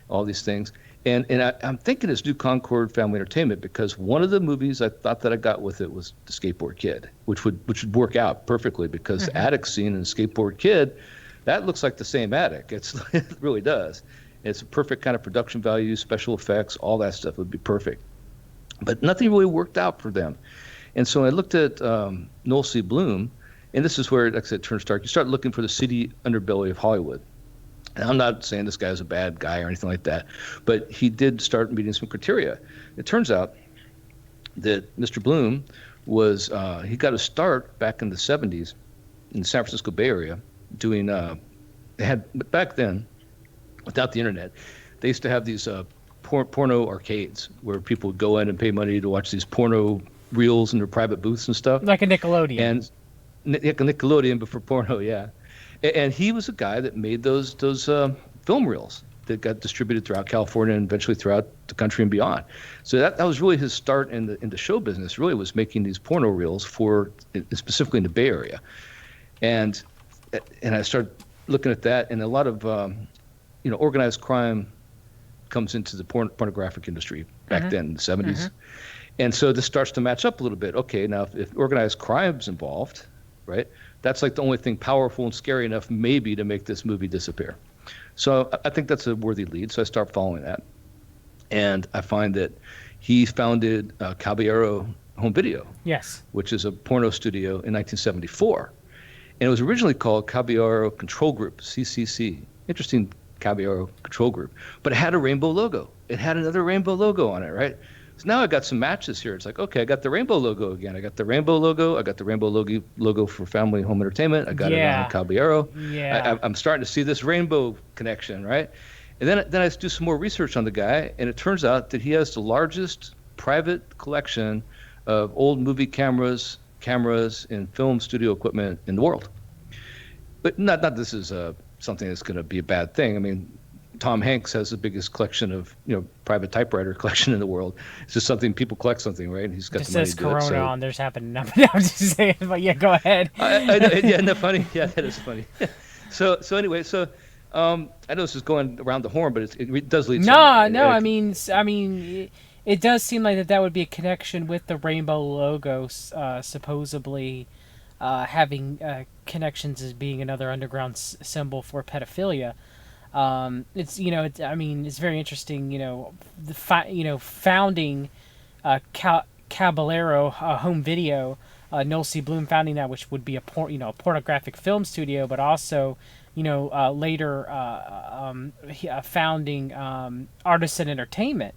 all these things. And I'm thinking it's New Concord Family Entertainment because one of the movies I thought that I got with it was The Skateboard Kid, which would work out perfectly because the attic scene in The Skateboard Kid, that looks like the same attic. It really does. It's a perfect kind of production value, special effects, all that stuff would be perfect. But nothing really worked out for them. And so I looked at Noel C. Bloom, and this is where, like I said, it turns dark. You start looking for the seedy underbelly of Hollywood. And I'm not saying this guy's a bad guy or anything like that, but he did start meeting some criteria. It turns out that Mr. Bloom was, he got a start back in the 70s in the San Francisco Bay Area doing, they had, back then, without the internet, they used to have these porno arcades where people would go in and pay money to watch these porno reels in their private booths and stuff. Like a Nickelodeon. And like a Nickelodeon, but for porno, yeah. And he was a guy that made those film reels that got distributed throughout California and eventually throughout the country and beyond. So that was really his start in the show business. Really was making these porno reels for specifically in the Bay Area, and I started looking at that, and a lot of organized crime comes into the pornographic industry back then in the 70s. And so this starts to match up a little bit. Okay, now if organized crime's involved, right? That's like the only thing powerful and scary enough maybe to make this movie disappear. So I think that's a worthy lead. So I start following that. And I find that he founded Caballero Home Video. Yes. Which is a porno studio in 1974. And it was originally called Caballero Control Group, CCC. Interesting, Caballero Control Group. But it had a rainbow logo. It had another rainbow logo on it, right? So now I got some matches here. It's like, okay, I got the rainbow logo again. I got the rainbow logo. I got the rainbow logo for Family Home Entertainment. I got it on Caballero. Yeah. I'm starting to see this rainbow connection, right? And then I do some more research on the guy, and it turns out that he has the largest private collection of old movie cameras, and film studio equipment in the world. But not this is something that's going to be a bad thing. I mean, Tom Hanks has the biggest collection of private typewriter collection in the world. It's just something people collect something, right? And he's got the money to do it. Corona so. On there's happening up and down. I'm just saying, but yeah, go ahead. Yeah, isn't that funny? Yeah, that is funny. So anyway, I know this is going around the horn, but it does lead. No. I mean, it does seem like that would be a connection with the rainbow logo, supposedly having connections as being another underground symbol for pedophilia. It's very interesting. Founding Caballero Home Video, Noel C. Bloom founding that, which would be a pornographic film studio, but also later founding Artisan Entertainment.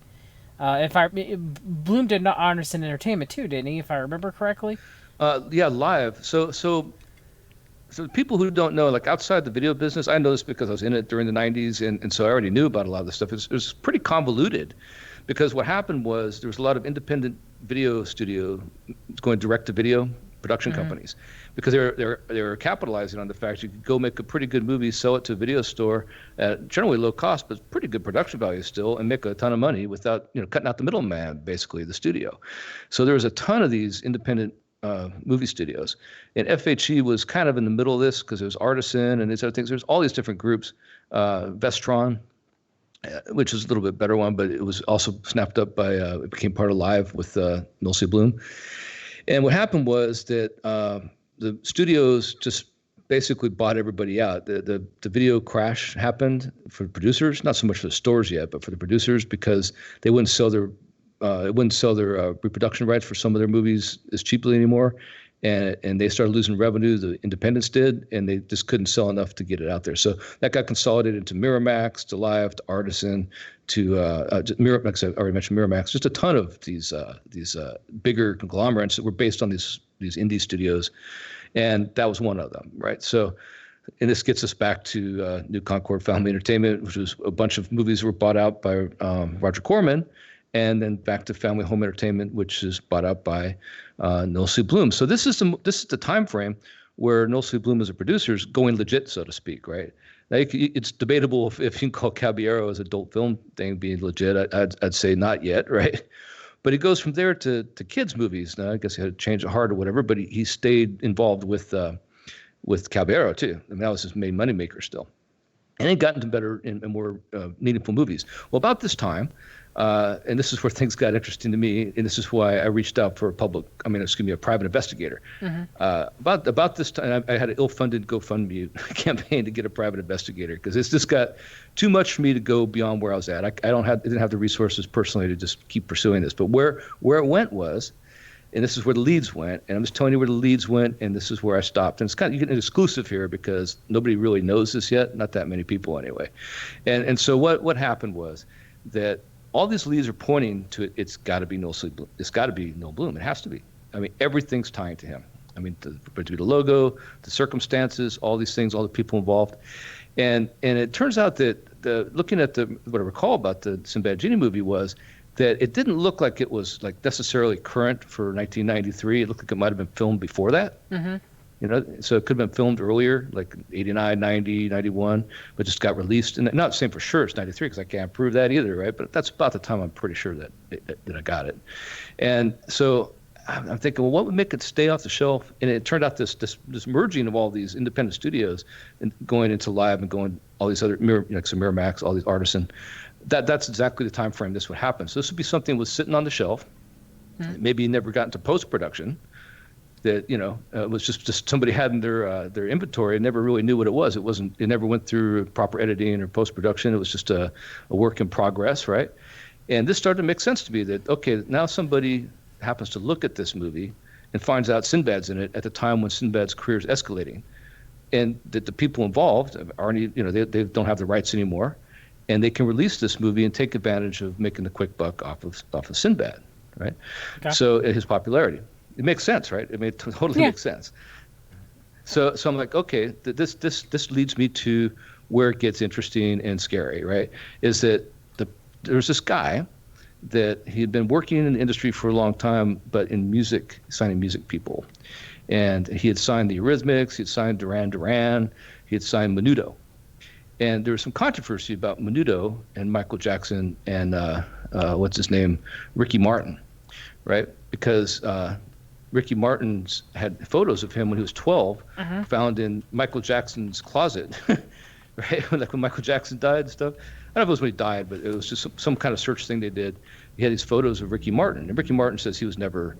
Bloom did Artisan Entertainment too, didn't he? If I remember correctly. Yeah, live. So people who don't know, like outside the video business, I know this because I was in it during the 90s, and so I already knew about a lot of this stuff. It was pretty convoluted because what happened was there was a lot of independent video studio going direct to video production companies because they were capitalizing on the fact you could go make a pretty good movie, sell it to a video store at generally low cost, but pretty good production value still, and make a ton of money without cutting out the middleman, basically the studio. So there was a ton of these independent movie studios, and FHE was kind of in the middle of this because there was Artisan and these other things. There's all these different groups. Vestron, which is a little bit better one, but it was also snapped up by it became part of Live with Noel C. Bloom. And what happened was that the studios just basically bought everybody out. The video crash happened for the producers, not so much for the stores yet, but for the producers because they wouldn't sell their reproduction rights for some of their movies as cheaply anymore, and they started losing revenue. The independents did, and they just couldn't sell enough to get it out there. So that got consolidated into Miramax, to Live, to Artisan, to Miramax. I already mentioned Miramax. Just a ton of these bigger conglomerates that were based on these indie studios, and that was one of them, right? So. And this gets us back to New Concord Family Entertainment, which was a bunch of movies that were bought out by Roger Corman. And then back to Family Home Entertainment, which is bought out by Noel C. Bloom. So this is the time frame where Noel C. Bloom as a producer is going legit, so to speak, right? Now it's debatable if you can call Caballero as adult film thing being legit. I'd say not yet, right? But he goes from there to kids movies. Now I guess he had to change of heart or whatever, but he stayed involved with Caballero too. I mean, that was his main moneymaker still. And he got into better and more meaningful movies. Well, about this time, And this is where things got interesting to me, and this is why I reached out for a private investigator. About this time, I had an ill-funded GoFundMe campaign to get a private investigator because it's just got too much for me to go beyond where I was at. I didn't have the resources personally to just keep pursuing this. But where it went was, and this is where the leads went, and I'm just telling you where the leads went, and this is where I stopped. And it's kind of, you get an exclusive here because nobody really knows this yet, not that many people anyway. And so what happened was that all these leads are pointing to it's got to be Noel Bloom. It's got to be Noel Bloom. It has to be. I mean, everything's tying to him. I mean, to be the logo, the circumstances, all these things, all the people involved. And it turns out that looking at what I recall about the Sinbad Genie movie was that it didn't look like it was like necessarily current for 1993. It looked like it might have been filmed before that. So it could have been filmed earlier, like 89, 90, 91, but just got released. And not saying for sure it's 93 because I can't prove that either, right? But that's about the time I'm pretty sure that I got it. And so I'm thinking, well, what would make it stay off the shelf? And it turned out this merging of all these independent studios and going into live and going all these other, like some Miramax, all these Artisan. That's exactly the time frame this would happen. So this would be something that was sitting on the shelf, maybe never got into post-production. That it was just somebody had in their inventory and never really knew what it was. It never went through proper editing or post production. It was just a work in progress, right? And this started to make sense to me that okay, now somebody happens to look at this movie and finds out Sinbad's in it at the time when Sinbad's career is escalating, and that the people involved aren't they don't have the rights anymore, and they can release this movie and take advantage of making the quick buck off of Sinbad, right? Okay. So his popularity. It makes sense, right? It totally makes sense. So I'm like, okay, this leads me to where it gets interesting and scary, right? Is that there's this guy that he had been working in the industry for a long time, but in music, signing music people. And he had signed the Eurythmics, he had signed Duran Duran, he had signed Menudo. And there was some controversy about Menudo and Michael Jackson and what's his name, Ricky Martin, right? Because Ricky Martin's had photos of him when he was 12, found in Michael Jackson's closet, right? Like when Michael Jackson died and stuff. I don't know if it was when he died, but it was just some kind of search thing they did. He had these photos of Ricky Martin, and Ricky Martin says he was never,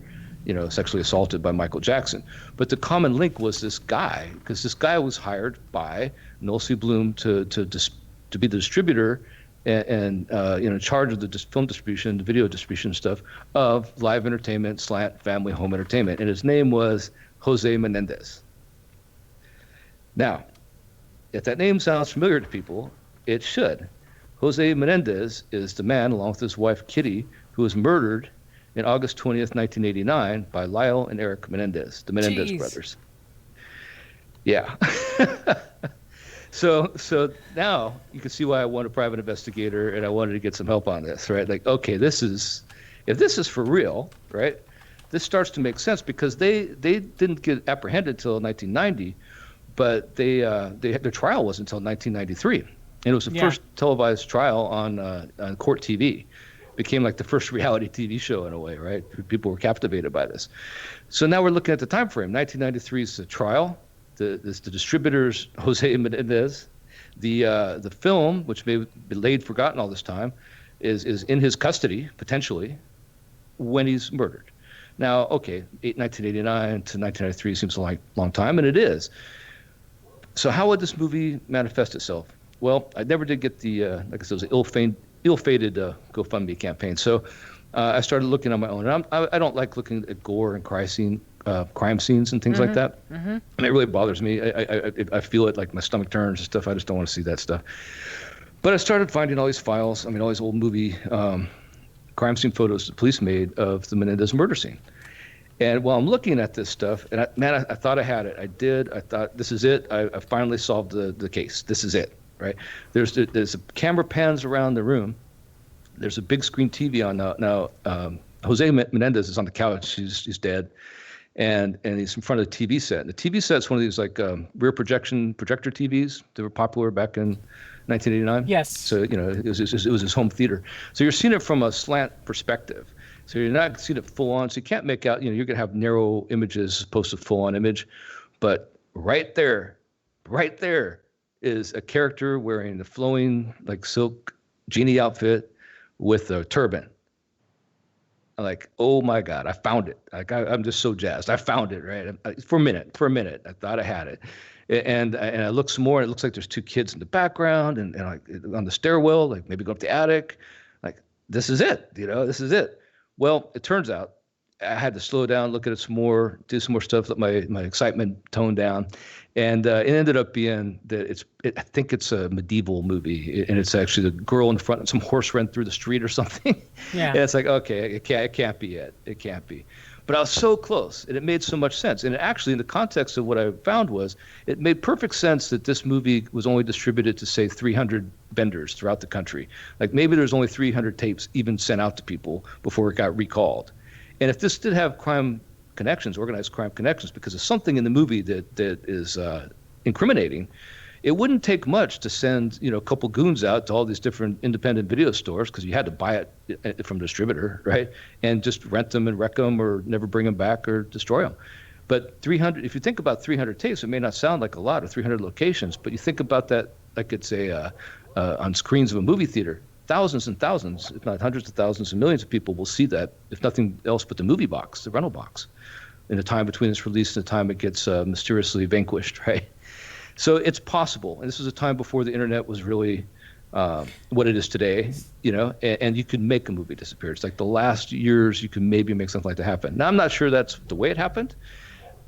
sexually assaulted by Michael Jackson. But the common link was this guy, because this guy was hired by Noel C. Bloom to be the distributor and in charge of the film distribution, the video distribution stuff of live entertainment, slant, family, home entertainment. And his name was Jose Menendez. Now, if that name sounds familiar to people, it should. Jose Menendez is the man, along with his wife Kitty, who was murdered in August 20th, 1989 by Lyle and Eric Menendez, the Menendez brothers. Yeah. So now you can see why I want a private investigator and I wanted to get some help on this, right? Like, okay, if this is for real, right? This starts to make sense because they didn't get apprehended until 1990, but their trial wasn't until 1993, and it was the first televised trial on court TV. Became like the first reality TV show in a way, right? People were captivated by this. So now we're looking at the time frame. 1993 is the trial. The distributors, Jose Menendez, the film, which may be laid forgotten all this time, is in his custody potentially when he's murdered. Now, okay, 1989 to 1993 seems like a long time, and it is. So how would this movie manifest itself? Well, I never did get the like I said, it was an ill-fated GoFundMe campaign. So I started looking on my own, and I don't like looking at gore and crime scenes and things like that. And it really bothers me. I feel it, like my stomach turns and stuff. I just don't want to see that stuff. But I started finding all these files. I mean, all these old movie crime scene photos the police made of the Menendez murder scene. And while I'm looking at this stuff, and I thought I had it. I did. I thought, this is it. I finally solved the case. This is it, right? There's a camera pans around the room. There's a big screen TV on now. Jose Menendez is on the couch. He's dead. And he's in front of the TV set. And the TV set's one of these like rear projector TVs that were popular back in 1989. Yes. So it was his home theater. So you're seeing it from a slant perspective. So you're not seeing it full on. So you can't make out. You're gonna have narrow images as opposed to full on image. But right there is a character wearing the flowing like silk genie outfit with a turban. I'm like, oh my God, I found it. Like I'm just so jazzed. I found it, right? For a minute, I thought I had it. And I look some more, and it looks like there's two kids in the background and like on the stairwell, like maybe go up the attic. Like, this is it, this is it. Well, it turns out I had to slow down, look at it some more, do some more stuff, let my excitement tone down. And it ended up being that I think it's a medieval movie, and it's actually the girl in front, and some horse ran through the street or something. Yeah. And it's like, okay, it can't be it. It can't be. But I was so close, and it made so much sense. And actually, in the context of what I found was, it made perfect sense that this movie was only distributed to, say, 300 vendors throughout the country. Like maybe there's only 300 tapes even sent out to people before it got recalled. And if this did have crime connections, organized crime connections, because there's something in the movie that is incriminating, it wouldn't take much to send a couple goons out to all these different independent video stores, because you had to buy it from a distributor, right? And just rent them and wreck them or never bring them back or destroy them. But 300, if you think about 300 tapes, it may not sound like a lot, or 300 locations, but you think about that like it's on screens of a movie theater. Thousands and thousands, if not hundreds of thousands and millions of people will see that, if nothing else but the movie box, the rental box, in the time between its release and the time it gets mysteriously vanquished, right? So it's possible. And this was a time before the internet was really what it is today, and you could make a movie disappear. It's like the last years you can maybe make something like that happen. Now, I'm not sure that's the way it happened,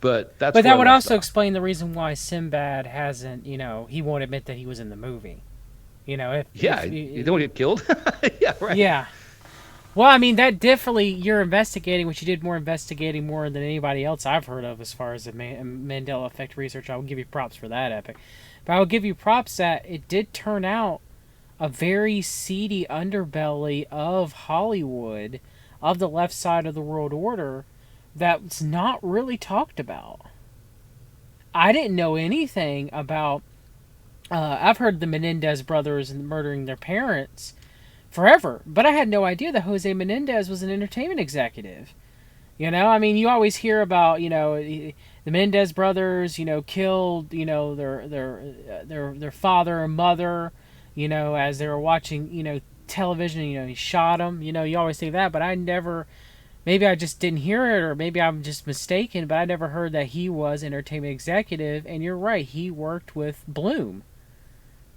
but that's. But that would also explain the reason why Sinbad hasn't, he won't admit that he was in the movie. If you don't get killed. Yeah, right. Yeah. Well, I mean, that definitely, you're investigating, which you did more investigating more than anybody else I've heard of as far as the Mandela Effect research. I will give you props for that, Epic. But I will give you props that it did turn out a very seedy underbelly of Hollywood, of the left side of the world order, that's not really talked about. I didn't know anything about... I've heard the Menendez brothers murdering their parents forever, but I had no idea that Jose Menendez was an entertainment executive. I mean, you always hear about, the Menendez brothers, killed, their father and mother, as they were watching, television, he shot them, you always think that, but I never, maybe I just didn't hear it, or maybe I'm just mistaken, but I never heard that he was entertainment executive, and you're right, he worked with Bloom.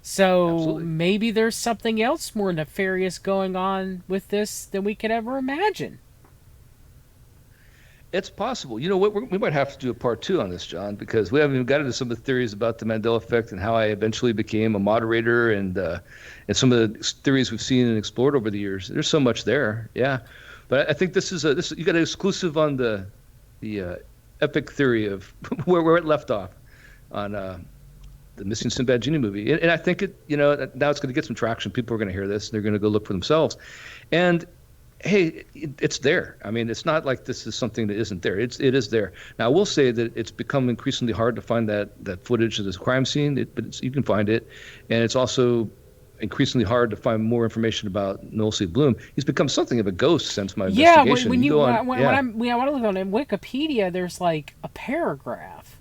So Absolutely. maybe there's something else more nefarious going on with this than we could ever imagine. It's possible. You know what? We might have to do a part two on this, John, because we haven't even got into some of the theories about the Mandela effect and how I eventually became a moderator, and some of the theories we've seen and explored over the years. There's so much there, yeah. But I think this you got an exclusive on the epic theory of where it left off on the Missing Sinbad Genie movie, and I think now it's going to get some traction. People are going to hear this, and they're going to go look for themselves, and hey, it's there. I mean, it's not like this is something that isn't there. It is there. Now, I will say that it's become increasingly hard to find that footage of this crime scene, but you can find it, and it's also increasingly hard to find more information about Noel C. Bloom. He's become something of a ghost since my investigation. When I want to look on Wikipedia, there's like a paragraph.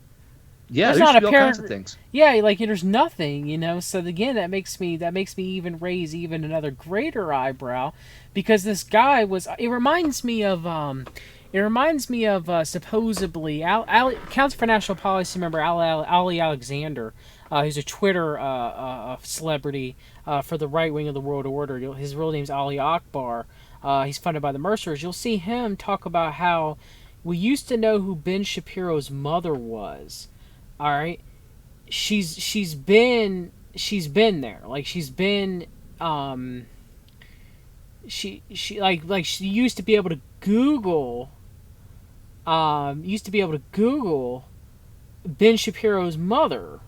Yeah, there's not a all kinds of things. Yeah, like there's nothing, So again, that makes me even raise even another greater eyebrow, because this guy was. It reminds me of supposedly Council for National Policy member Ali Alexander, who's a Twitter celebrity for the right wing of the world order. His real name's Ali Akbar. He's funded by the Mercers. You'll see him talk about how we used to know who Ben Shapiro's mother was. All right, she's been there. Like she used to be able to Google Ben Shapiro's mother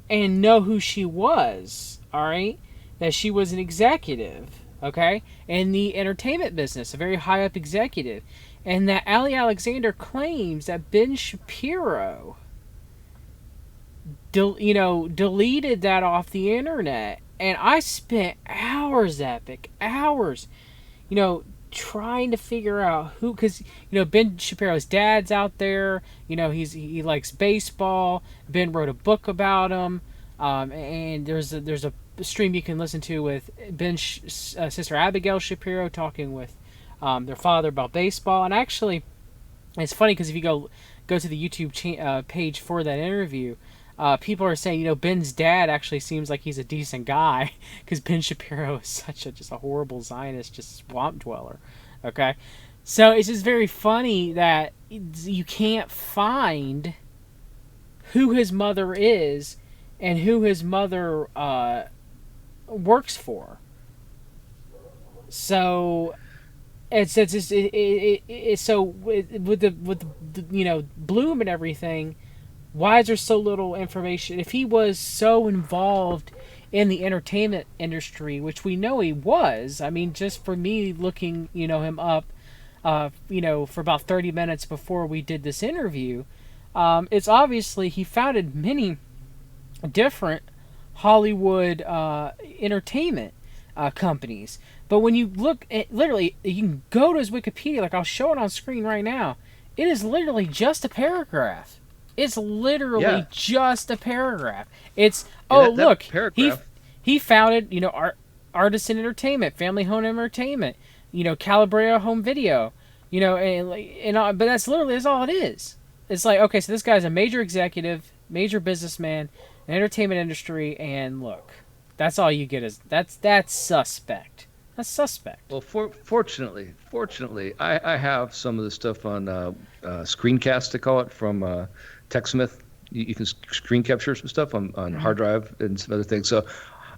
and know who she was. All right, that she was an executive. Okay, in the entertainment business, a very high up executive, and that Ali Alexander claims that Ben Shapiro deleted that off the internet. And I spent hours, Epic, hours, trying to figure out who, because, Ben Shapiro's dad's out there, he likes baseball. Ben wrote a book about him. And there's a stream you can listen to with sister Abigail Shapiro talking with their father about baseball. And actually, it's funny because if you go to the YouTube page for that interview, people are saying, Ben's dad actually seems like he's a decent guy because Ben Shapiro is such a just a horrible Zionist, just swamp dweller. Okay, so it's just very funny that you can't find who his mother is and who his mother works for. So so with the Bloom and everything. Why is there so little information? If he was so involved in the entertainment industry, which we know he was, I mean, just for me looking, him up, for about 30 minutes before we did this interview, it's obviously he founded many different Hollywood entertainment companies. But when you look at, literally, you can go to his Wikipedia, like I'll show it on screen right now. It is literally just a paragraph. It's literally just a paragraph. It's look, paragraph. he founded Artisan Entertainment, Family Home Entertainment, Calabria Home Video, but that's all it is. It's like, okay, so this guy's a major executive, major businessman, entertainment industry, and look, that's all you get is that's suspect. That's suspect. Well, fortunately, I have some of the stuff on screencast, they call it, from TechSmith. You can screen capture some stuff on hard drive and some other things. So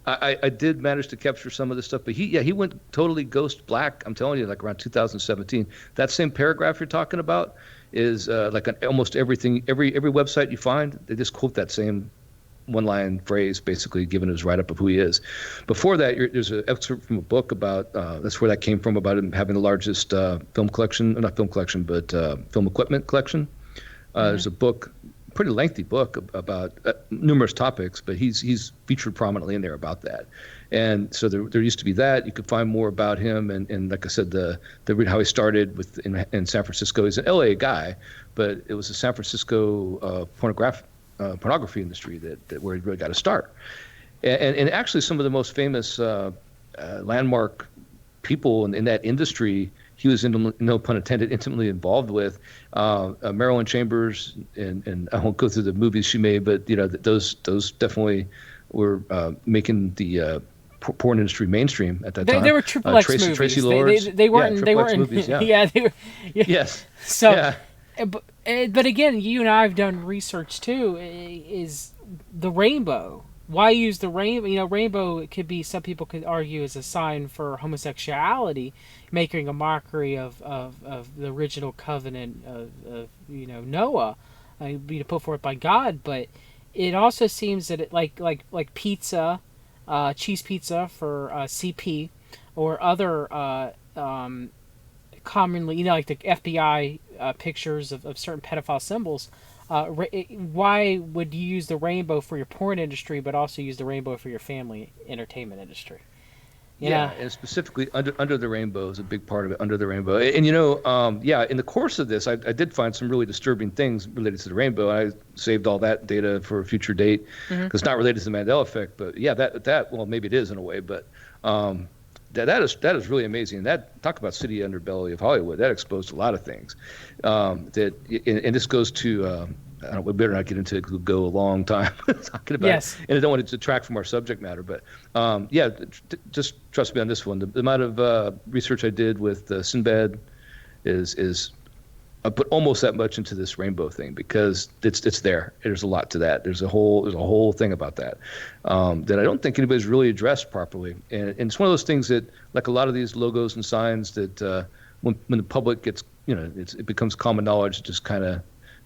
I did manage to capture some of this stuff, but he went totally ghost black. I'm telling you, like around 2017. That same paragraph you're talking about is like on almost everything, every website you find, they just quote that same one-line phrase, basically giving his write-up of who he is. Before that, there's an excerpt from a book about, that's where that came from, about him having the largest film collection, not film collection, but film equipment collection. There's a book, pretty lengthy book about numerous topics, but he's featured prominently in there about that. And so there used to be that. You could find more about him, and like I said, the how he started in San Francisco. He's an LA guy, but it was the San Francisco pornography industry that where he really got to start. And actually some of the most famous landmark people in that industry, he was, no pun intended, intimately involved with. Marilyn Chambers, and I won't go through the movies she made, but those definitely were making the porn industry mainstream at that time. They were Triple X movies. Tracy Lords. They weren't. They weren't movies. Yeah. Yeah. They were, yeah. Yes. So. Yeah. But again, you and I have done research too. Is the rainbow? Why use the rainbow? Rainbow, it could be, some people could argue, as a sign for homosexuality, making a mockery of the original covenant of Noah, put forth by God. But it also seems that it like pizza, cheese pizza for CP, or other commonly, like the FBI pictures of certain pedophile symbols. Why would you use the rainbow for your porn industry, but also use the rainbow for your family entertainment industry? Yeah, and specifically under the rainbow is a big part of it. Under the rainbow, and in the course of this, I did find some really disturbing things related to the rainbow. I saved all that data for a future date because it's not related to the Mandela Effect. But yeah, that well, maybe it is in a way, but that is really amazing. That, talk about city underbelly of Hollywood. That exposed a lot of things. And this goes to we better not get into it because we'll go a long time talking about it. And I don't want to detract from our subject matter, but just trust me on this one. The amount of research I did with Sinbad is I put almost that much into this rainbow thing because it's there. There's a lot to that. There's a whole thing about that that I don't think anybody's really addressed properly. And it's one of those things that, like a lot of these logos and signs, that when the public gets, it becomes common knowledge, it just kind of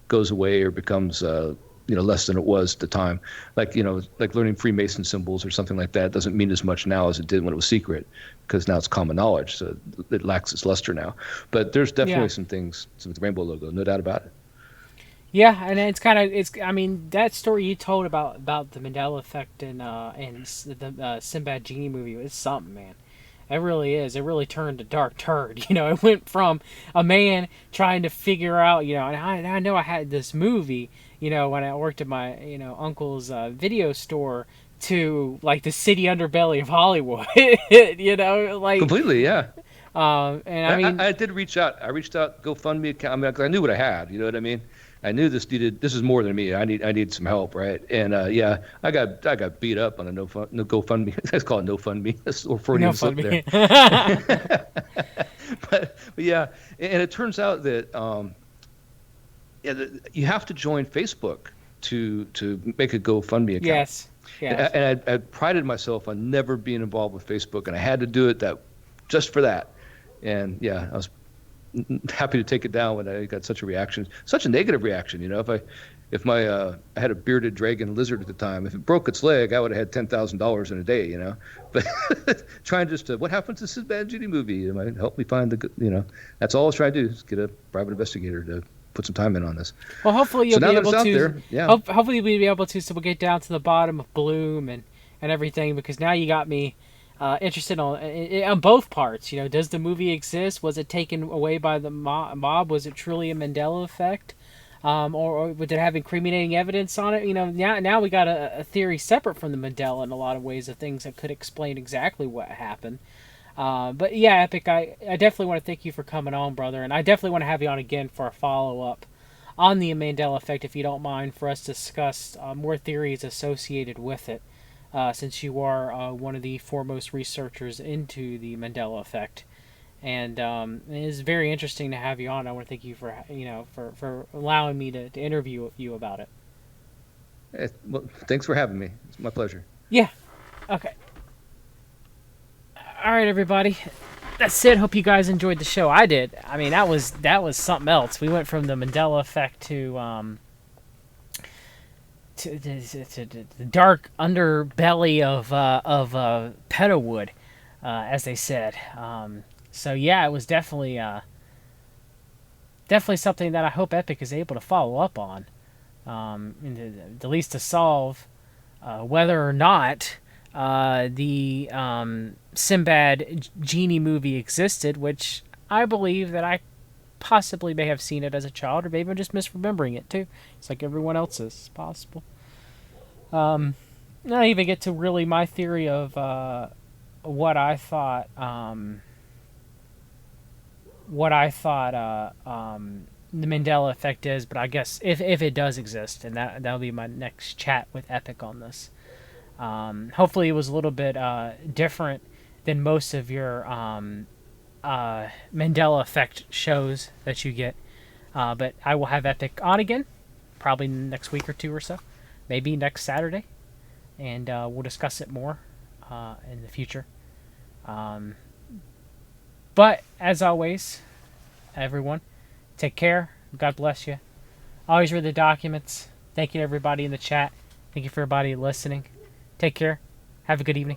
goes away or becomes less than it was at the time. Like learning Freemason symbols or something like that doesn't mean as much now as it did when it was secret, because now it's common knowledge, so it lacks its luster now. But there's definitely some things with the rainbow logo, no doubt about it. Yeah, and I mean, that story you told about the Mandela Effect and the Sinbad Genie movie is something, man. It really is. It really turned a dark turd. It went from a man trying to figure out, and I know I had this movie, when I worked at my, uncle's video store, to like the city underbelly of Hollywood. You know, like, Completely, yeah. and I And mean, I did reach out. I reached out GoFundMe account. I mean, 'cause I knew what I had. You know what I mean? I knew this needed. This is more than me. I need some help, right? And yeah, I got beat up on a no GoFundMe. Let's call it no fund me. Or no Freudian fun slip there. me. But yeah, and it turns out that yeah, you have to join Facebook to make a GoFundMe account. Yes, yes. And I prided myself on never being involved with Facebook, and I had to do it that just for that. And yeah, I was happy to take it down when I got such a reaction, such a negative reaction. You know, if my I had a bearded dragon lizard at the time. If it broke its leg, I would have had $10,000 in a day. You know, but trying just to what happens to this bad Judy movie? It might help me find the you know. That's all I was trying to do is get a private investigator to put some time in on this. Well, hopefully So you'll now be that it's able out to. there, yeah. Hopefully we'll be able to, so we'll get down to the bottom of Bloom and everything, because now you got me interested on both parts. You know, does the movie exist? Was it taken away by the mob? Was it truly a Mandela effect? Or with it having incriminating evidence on it? You know, now we got a theory separate from the Mandela in a lot of ways of things that could explain exactly what happened. But yeah, Epic, I definitely want to thank you for coming on, brother, and I definitely want to have you on again for a follow up on the Mandela Effect, if you don't mind, for us to discuss more theories associated with it, since you are one of the foremost researchers into the Mandela Effect. And it is very interesting to have you on. I want to thank you for for allowing me to interview you about it. Well, thanks for having me. It's my pleasure. Yeah. Okay. All right, everybody. That's it. Hope you guys enjoyed the show. I did. I mean, that was something else. We went from the Mandela Effect to the dark underbelly of Pedowood, as they said. So yeah, it was definitely something that I hope Epic is able to follow up on, at least to solve whether or not the Sinbad genie movie existed, which I believe that I possibly may have seen it as a child, or maybe I'm just misremembering it too. It's like everyone else's. It's possible. I don't even get to really my theory of what I thought. The Mandela Effect is, but I guess if it does exist, and that'll be my next chat with Epic on this. Hopefully, it was a little bit different than most of your Mandela Effect shows that you get. But I will have Epic on again, probably next week or two or so, maybe next Saturday, and we'll discuss it more in the future. But as always, everyone, take care. God bless you. Always read the documents. Thank you to everybody in the chat. Thank you for everybody listening. Take care. Have a good evening.